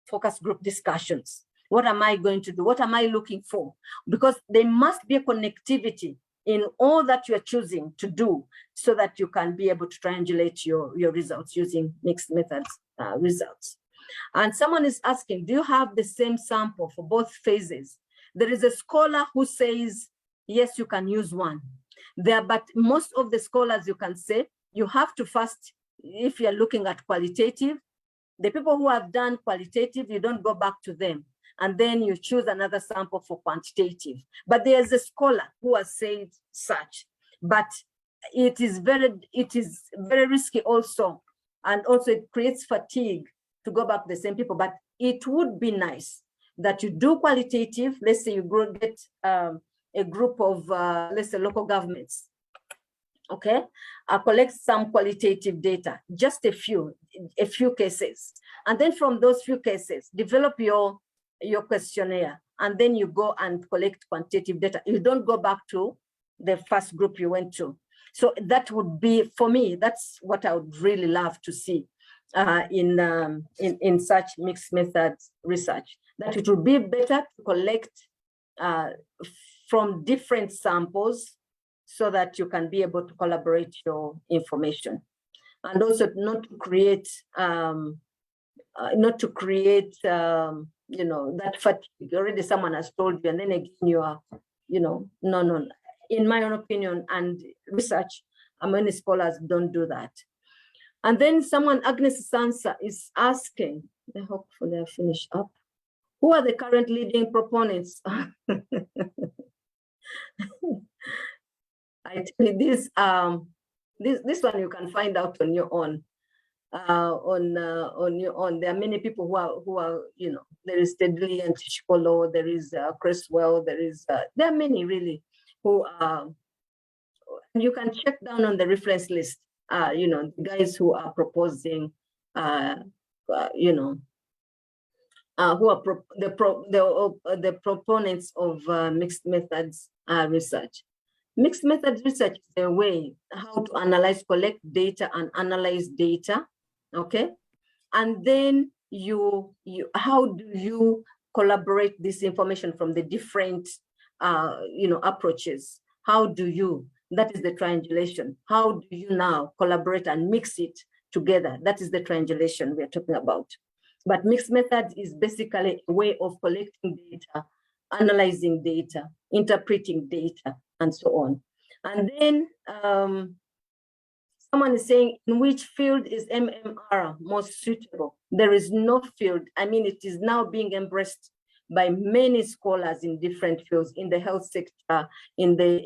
focus group discussions. What am I going to do? What am I looking for? Because there must be a connectivity in all that you're choosing to do so that you can be able to triangulate your results using mixed methods results. And someone is asking, do you have the same sample for both phases? There is a scholar who says, yes, you can use one. But most of the scholars, you can say, you have to first, if you're looking at qualitative, the people who have done qualitative, you don't go back to them. And then you choose another sample for quantitative. But there's a scholar who has said such. But it is very risky also. And also it creates fatigue to go back to the same people. But it would be nice that you do qualitative. Let's say you get a group of, let's say, local governments. Okay, collect some qualitative data, just a few cases. And then from those few cases, develop your questionnaire. And then you go and collect quantitative data. You don't go back to the first group you went to. So that would be, for me, that's what I would really love to see in such mixed methods research, that it would be better to collect from different samples so that you can be able to collaborate your information. And also not to create, you know, that fatigue. Already someone has told you, and then again you are, you know, no. In my own opinion and research, many scholars don't do that. And then someone, Agnes Sansa, is asking, hopefully I finish up, who are the current leading proponents? I tell you this one you can find out on your own. On your own, there are many people who are you know, there is Tedley and Tishkolo, there is Cresswell, there are many really who are. You can check down on the reference list. You know, the guys who are proposing, you know, who are the proponents of mixed methods research. Mixed methods research is a way how to analyze, collect data and analyze data, okay? And then how do you collaborate this information from the different, you know, approaches? How do you, that is the triangulation. How do you now collaborate and mix it together? That is the triangulation we are talking about. But mixed methods is basically a way of collecting data, analyzing data, interpreting data, and so on. And then someone is saying, in which field is MMR most suitable? There is no field. I mean, it is now being embraced by many scholars in different fields, in the health sector, in the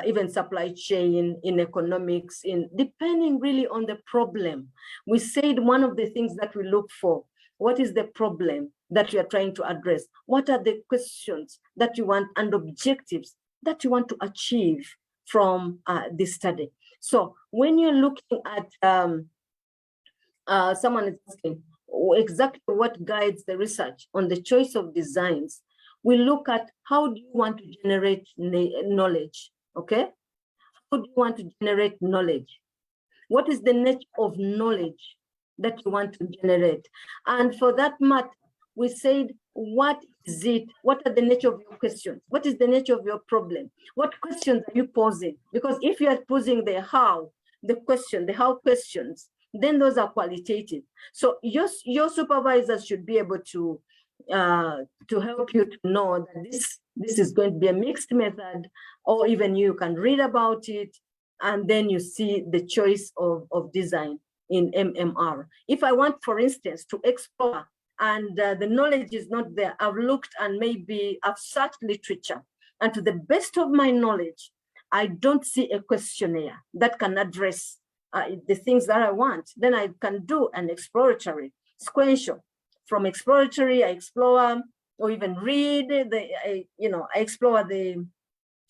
even supply chain, in economics, depending really on the problem. We said one of the things that we look for, what is the problem that you are trying to address? What are the questions that you want and objectives that you want to achieve from this study? So when you're looking at, someone is asking exactly what guides the research on the choice of designs, we look at how do you want to generate knowledge, okay? How do you want to generate knowledge? What is the nature of knowledge that you want to generate? And for that matter, we said, what is it? What are the nature of your questions? What is the nature of your problem? What questions are you posing? Because if you are posing the how, the how questions, then those are qualitative. So your supervisors should be able to help you to know that this is going to be a mixed method, or even you can read about it, and then you see the choice of design in MMR. If I want, for instance, to explore and the knowledge is not there, I've looked and maybe I've searched literature, and to the best of my knowledge, I don't see a questionnaire that can address the things that I want. Then I can do an exploratory sequential. From exploratory, I explore or even read I explore the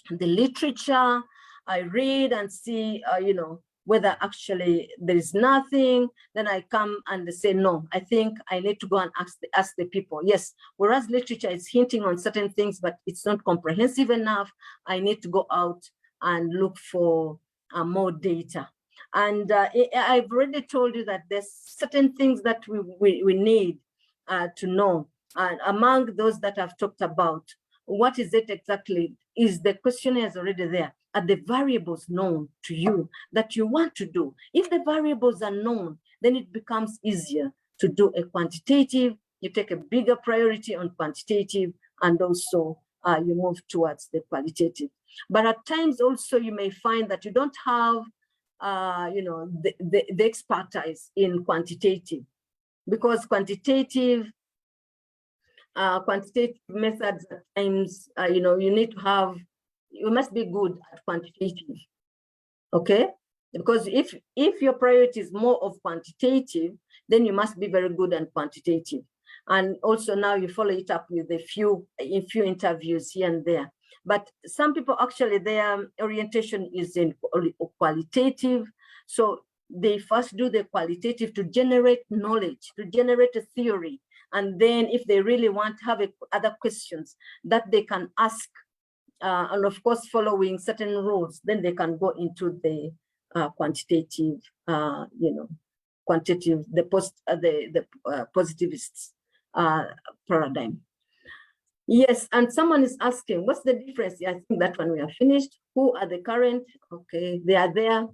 literature. I read and see, you know, whether actually there is nothing. Then I come and say, no, I think I need to go and ask the people. Yes, whereas literature is hinting on certain things, but it's not comprehensive enough, I need to go out and look for more data. And I've already told you that there's certain things that we need to know. And among those that I've talked about, what is it exactly? Is the questionnaires already there? Are the variables known to you that you want to do? If the variables are known, then it becomes easier to do a quantitative, you take a bigger priority on quantitative, and also you move towards the qualitative. But at times also you may find that you don't have the expertise in quantitative, because quantitative methods at times, you must be good at quantitative, okay? Because if your priority is more of quantitative, then you must be very good at quantitative. And also now you follow it up with a few interviews here and there. But some people actually, their orientation is in qualitative. So they first do the qualitative to generate knowledge, to generate a theory. And then if they really want to have other questions that they can ask, and of course, following certain rules, then they can go into the quantitative, quantitative, the positivists paradigm. Yes, and someone is asking, what's the difference? I think that one we are finished. Who are the current? Okay, they are there.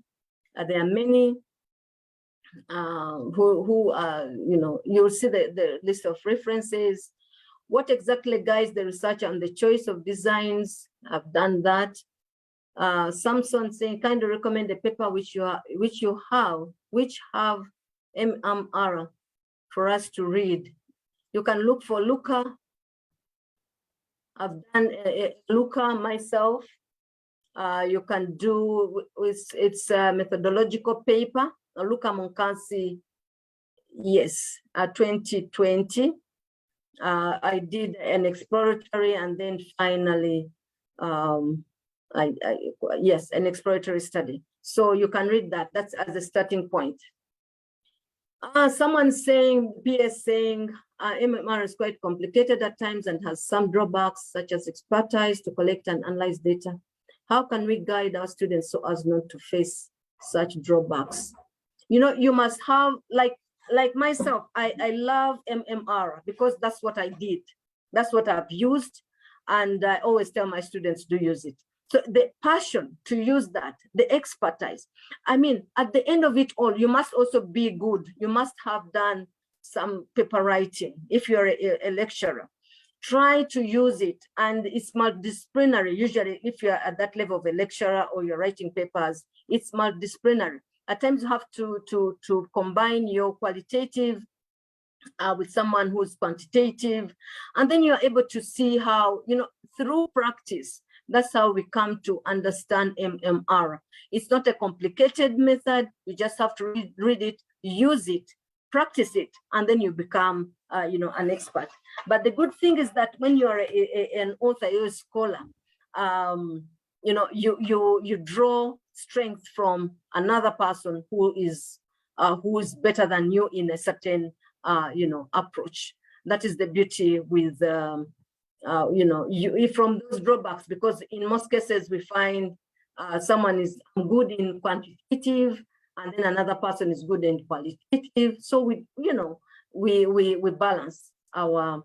There are many who are, you'll see the list of references. What exactly guides the researcher on the choice of designs? I've done that. Samson saying, kind of recommend a paper which have MMR for us to read. You can look for Oluka. I've done Oluka myself. You can do it's a methodological paper. Oluka Monkansi, yes, 2020. I did an exploratory, and then finally, yes, an exploratory study. So you can read that. That's as a starting point. Someone saying, PS saying, MMR is quite complicated at times and has some drawbacks, such as expertise to collect and analyze data. How can we guide our students so as not to face such drawbacks? You must have, like myself, I love MMR because that's what I did. That's what I've used. And I always tell my students to use it. So the passion to use that, the expertise. I mean, at the end of it all, you must also be good. You must have done some paper writing. If you're a lecturer, try to use it. And it's multidisciplinary. Usually, if you're at that level of a lecturer or you're writing papers, it's multidisciplinary. At times you have to combine your qualitative with someone who's quantitative. And then you're able to see how, through practice, that's how we come to understand MMR. It's not a complicated method. You just have to read it, use it, practice it, and then you become, an expert. But the good thing is that when you are an author, you're a scholar, you draw strength from another person who is better than you in a certain, approach. That is the beauty with, from those drawbacks, because in most cases we find someone is good in quantitative and then another person is good in qualitative. So we balance our,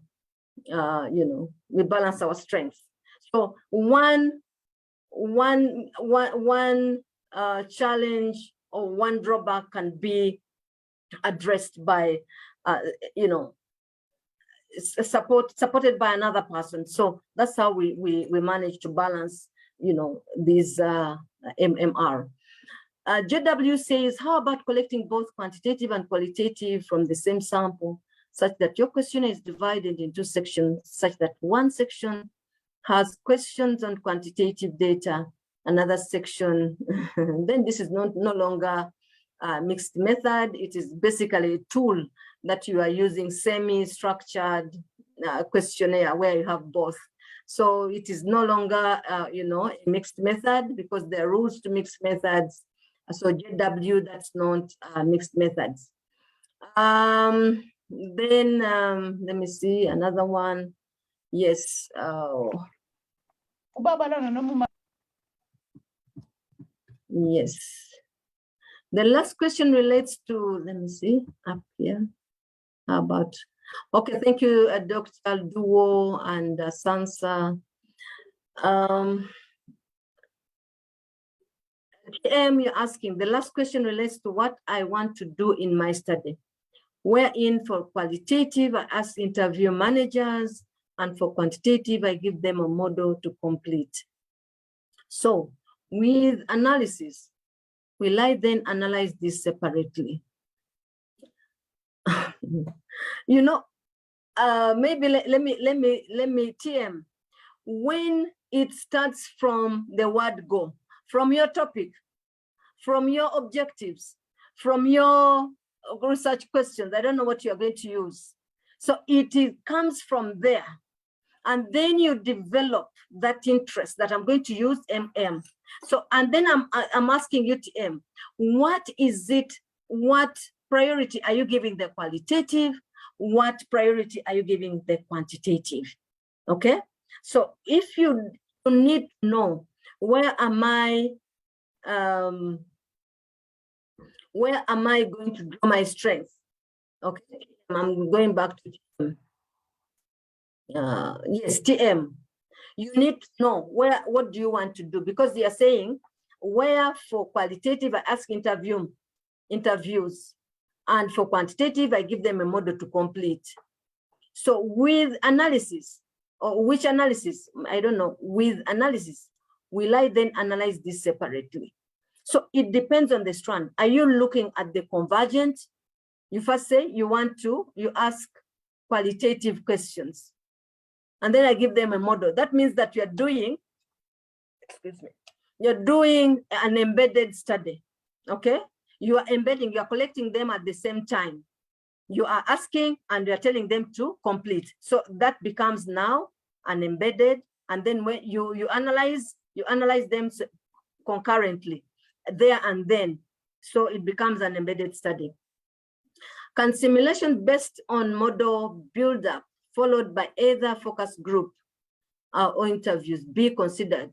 we balance our strengths. So one challenge or one drawback can be addressed by, supported by another person. So that's how we manage to balance, these MMR. JW says, how about collecting both quantitative and qualitative from the same sample, such that your question is divided into sections, such that one section has questions on quantitative data, another section, then this is no longer a mixed method. It is basically a tool that you are using, semi-structured questionnaire where you have both. So it is no longer, a mixed method, because there are rules to mixed methods. So JW, that's not mixed methods. Then let me see another one. Yes. Yes. The last question relates to, let me see, up here. How about, okay, thank you, Dr. Duo and Sansa. You're asking, the last question relates to what I want to do in my study. wherein for qualitative, I ask interview managers, and for quantitative, I give them a model to complete. So with analysis, will I then analyze this separately? You know, maybe let me TM. When it starts from the word go, from your topic, from your objectives, from your research questions, I don't know what you're going to use. So it comes from there. And then you develop that interest that I'm going to use MM. So, and then I'm asking you TM, what is it, what priority are you giving the qualitative? What priority are you giving the quantitative? Okay. So if you need to know where am I going to draw my strength? Okay, I'm going back to TM. Yes, TM. You need to know what do you want to do, because they are saying where for qualitative I ask interviews, and for quantitative I give them a model to complete. So with analysis, or which analysis, I don't know, with analysis, will I then analyze this separately? So it depends on the strand. Are you looking at the convergent? You first say you ask qualitative questions, and then I give them a model. That means that you're doing, you're doing an embedded study, okay? You are embedding, you are collecting them at the same time. You are asking and you're telling them to complete. So that becomes now an embedded, and then when you analyze them concurrently, there and then. So it becomes an embedded study. Can simulation based on model build-up followed by either focus group or interviews be considered?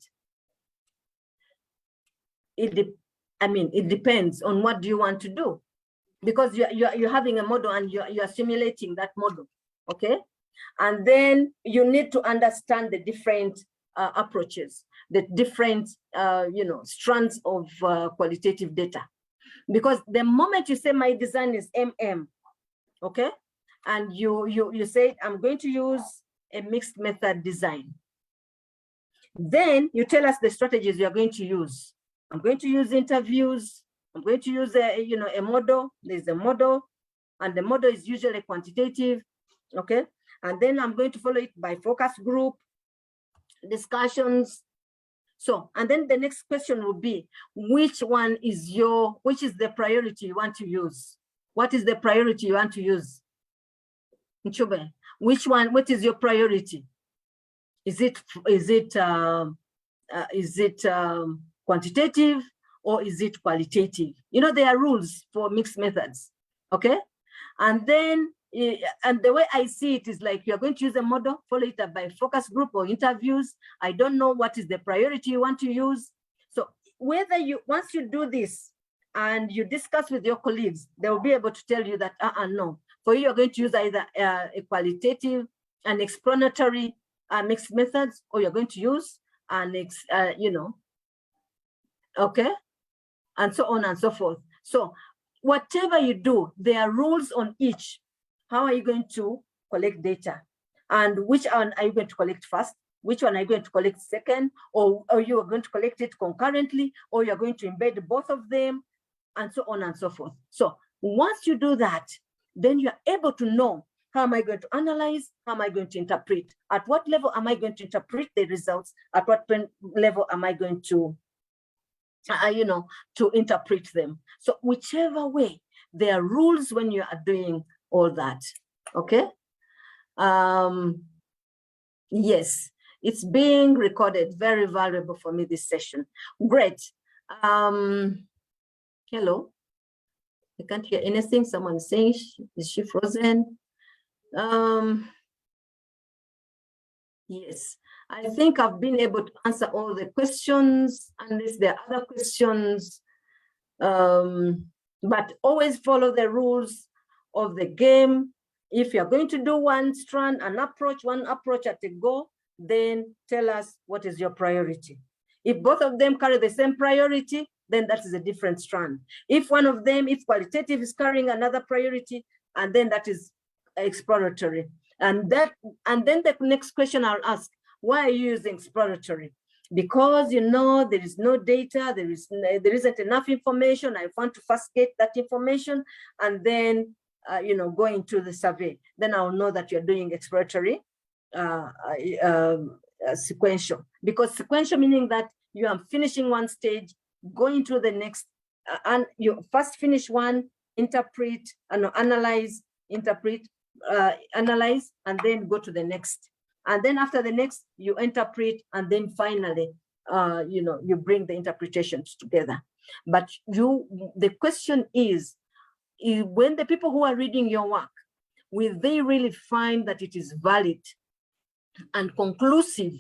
It depends on what do you want to do, because you're having a model and you're simulating that model, okay? And then you need to understand the different approaches, the different strands of qualitative data. Because the moment you say my design is MM, okay, and you say I'm going to use a mixed method design, then you tell us the strategies you're going to use. I'm going to use interviews. I'm going to use a model. There's a model, and the model is usually quantitative, okay? And then I'm going to follow it by focus group discussions. So, and then the next question will be, which is the priority you want to use? What is the priority you want to use? Nchube, what is your priority? Is it quantitative or is it qualitative? You know, there are rules for mixed methods, okay? And then, and the way I see it is like you're going to use a model, follow it up by focus group or interviews. I don't know what is the priority you want to use. So whether once you do this and you discuss with your colleagues, they will be able to tell you that, no, for you, you're going to use either a qualitative, an explanatory mixed methods, or you're going to use okay, and so on and so forth. So whatever you do, there are rules on each. How are you going to collect data? And which one are you going to collect first? Which one are you going to collect second? Or you are going to collect it concurrently, or you're going to embed both of them, and so on and so forth. So once you do that, then you're able to know, how am I going to analyze? How am I going to interpret? At what level am I going to interpret the results? At what level am I going to to interpret them? So whichever way, there are rules when you are doing all that, okay? Yes, it's being recorded. Very valuable for me, this session. Great. Hello. I can't hear anything. Someone saying, is she frozen? Yes, I think I've been able to answer all the questions, unless there are other questions. But always follow the rules of the game. If you're going to do one strand, one approach at a go, then tell us what is your priority. If both of them carry the same priority, then that is a different strand. If one of them, if qualitative is carrying another priority, and then that is exploratory. And then the next question I'll ask, why are you using exploratory? Because there is no data, there isn't enough information. I want to first get that information and then go into the survey. Then I'll know that you're doing exploratory sequential. Because sequential meaning that you are finishing one stage, going to the next, and you first finish one, interpret, analyze, analyze, and then go to the next. And then after the next, you interpret, and then finally, you bring the interpretations together. But the question is, when the people who are reading your work, will they really find that it is valid and conclusive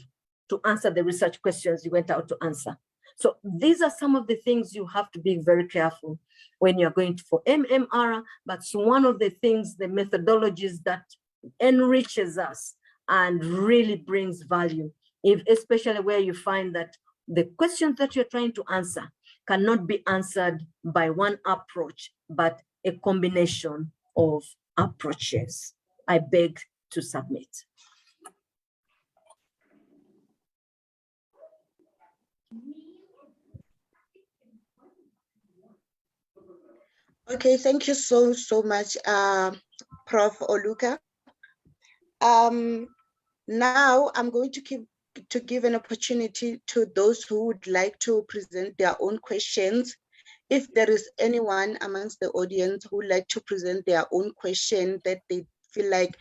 to answer the research questions you went out to answer? So these are some of the things you have to be very careful when you're going for MMR, but it's one of the things, the methodologies that enriches us and really brings value, especially where you find that the questions that you're trying to answer cannot be answered by one approach, but a combination of approaches. I beg to submit. Okay, thank you so much, Prof. Oluka. Now I'm going to give an opportunity to those who would like to present their own questions. If there is anyone amongst the audience who would like to present their own question that they feel like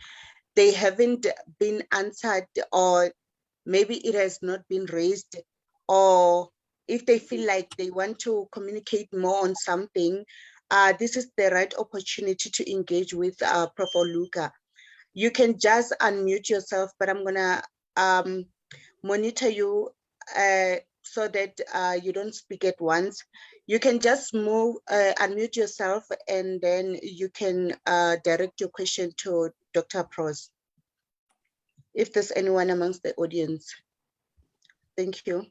they haven't been answered, or maybe it has not been raised, or if they feel like they want to communicate more on something, this is the right opportunity to engage with Prof. Oluka. You can just unmute yourself, but I'm gonna monitor you so that you don't speak at once. You can just unmute yourself, and then you can direct your question to Dr. Pros, if there's anyone amongst the audience. Thank you.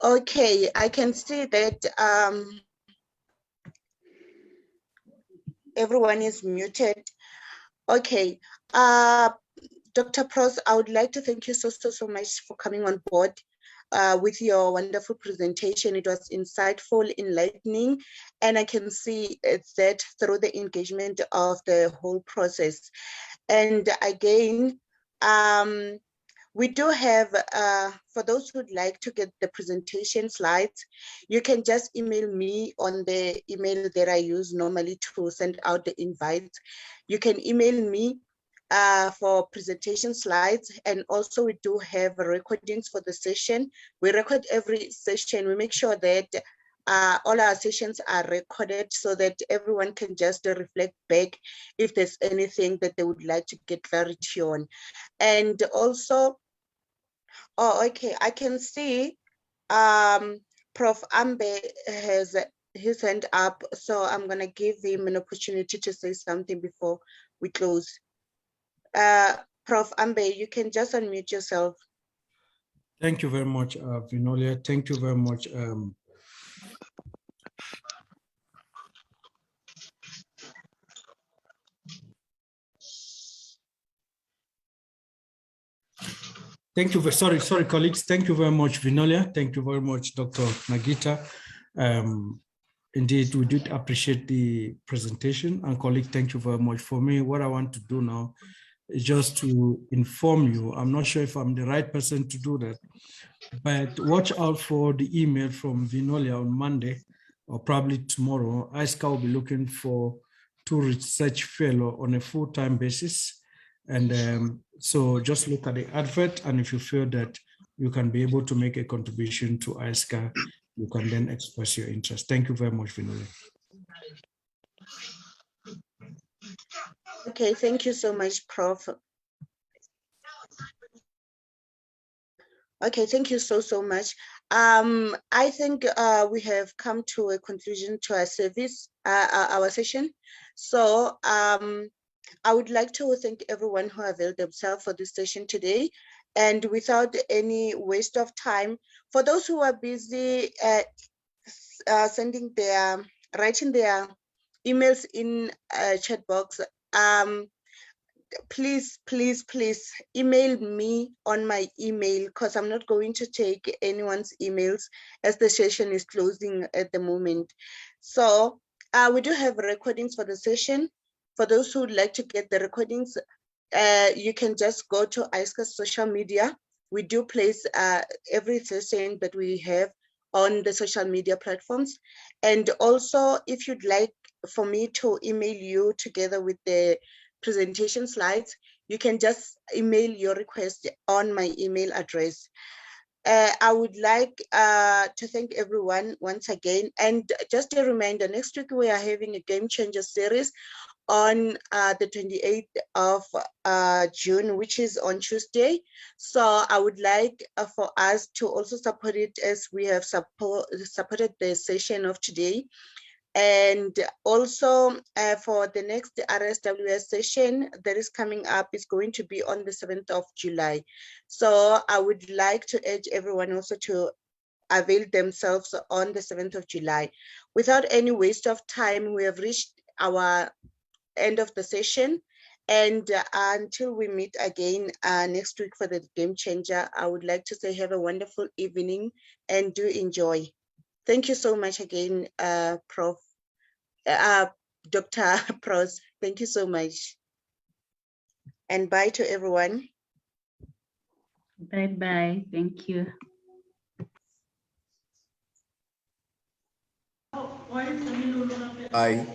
Okay, I can see that everyone is muted. Okay, Dr. Pros, I would like to thank you so much for coming on board with your wonderful presentation. It was insightful, enlightening, and I can see that through the engagement of the whole process. And again, we do have, for those who would like to get the presentation slides, you can just email me on the email that I use normally to send out the invites. You can email me for presentation slides, and also we do have recordings for the session. We record every session. We make sure that all our sessions are recorded so that everyone can just reflect back if there's anything that they would like to get clarity on. And also, oh, okay, I can see Prof. Ambe has his hand up, so I'm gonna give him an opportunity to say something before we close. Prof. Ambe, you can just unmute yourself. Thank you very much, Vinolia. Thank you very much. Thank you. Sorry, colleagues. Thank you very much, Vinolia. Thank you very much, Dr. Nagita. Indeed, we did appreciate the presentation. And colleague, thank you very much. For me, what I want to do now is just to inform you. I'm not sure if I'm the right person to do that, but watch out for the email from Vinolia on Monday, or probably tomorrow. ISCA will be looking for 2 research fellows on a full-time basis. And so just look at the advert, and if you feel that you can be able to make a contribution to ISCA, you can then express your interest. Thank you very much, Vinolia. Okay, thank you so much, Prof. Okay, thank you so much. I think we have come to a conclusion to our service, our session. So I would like to thank everyone who availed themselves for this session today. And without any waste of time, for those who are busy writing their emails in chat box, please email me on my email, because I'm not going to take anyone's emails as the session is closing at the moment. So we do have recordings for the session. For those who would like to get the recordings, you can just go to ISCA's social media. We do place every session that we have on the social media platforms. And also, if you'd like for me to email you together with the presentation slides, you can just email your request on my email address. I would like to thank everyone once again. And just a reminder, next week we are having a Game Changer series on the 28th of June, which is on Tuesday. So I would like for us to also support it as we have supported the session of today. And also for the next RSWS session that is coming up is going to be on the 7th of July. So I would like to urge everyone also to avail themselves on the 7th of July. Without any waste of time, we have reached our end of the session. And until we meet again next week for the Game Changer, I would like to say have a wonderful evening and do enjoy. Thank you so much again, Dr. Pros. Thank you so much. And bye to everyone. Bye-bye. Thank you. Bye.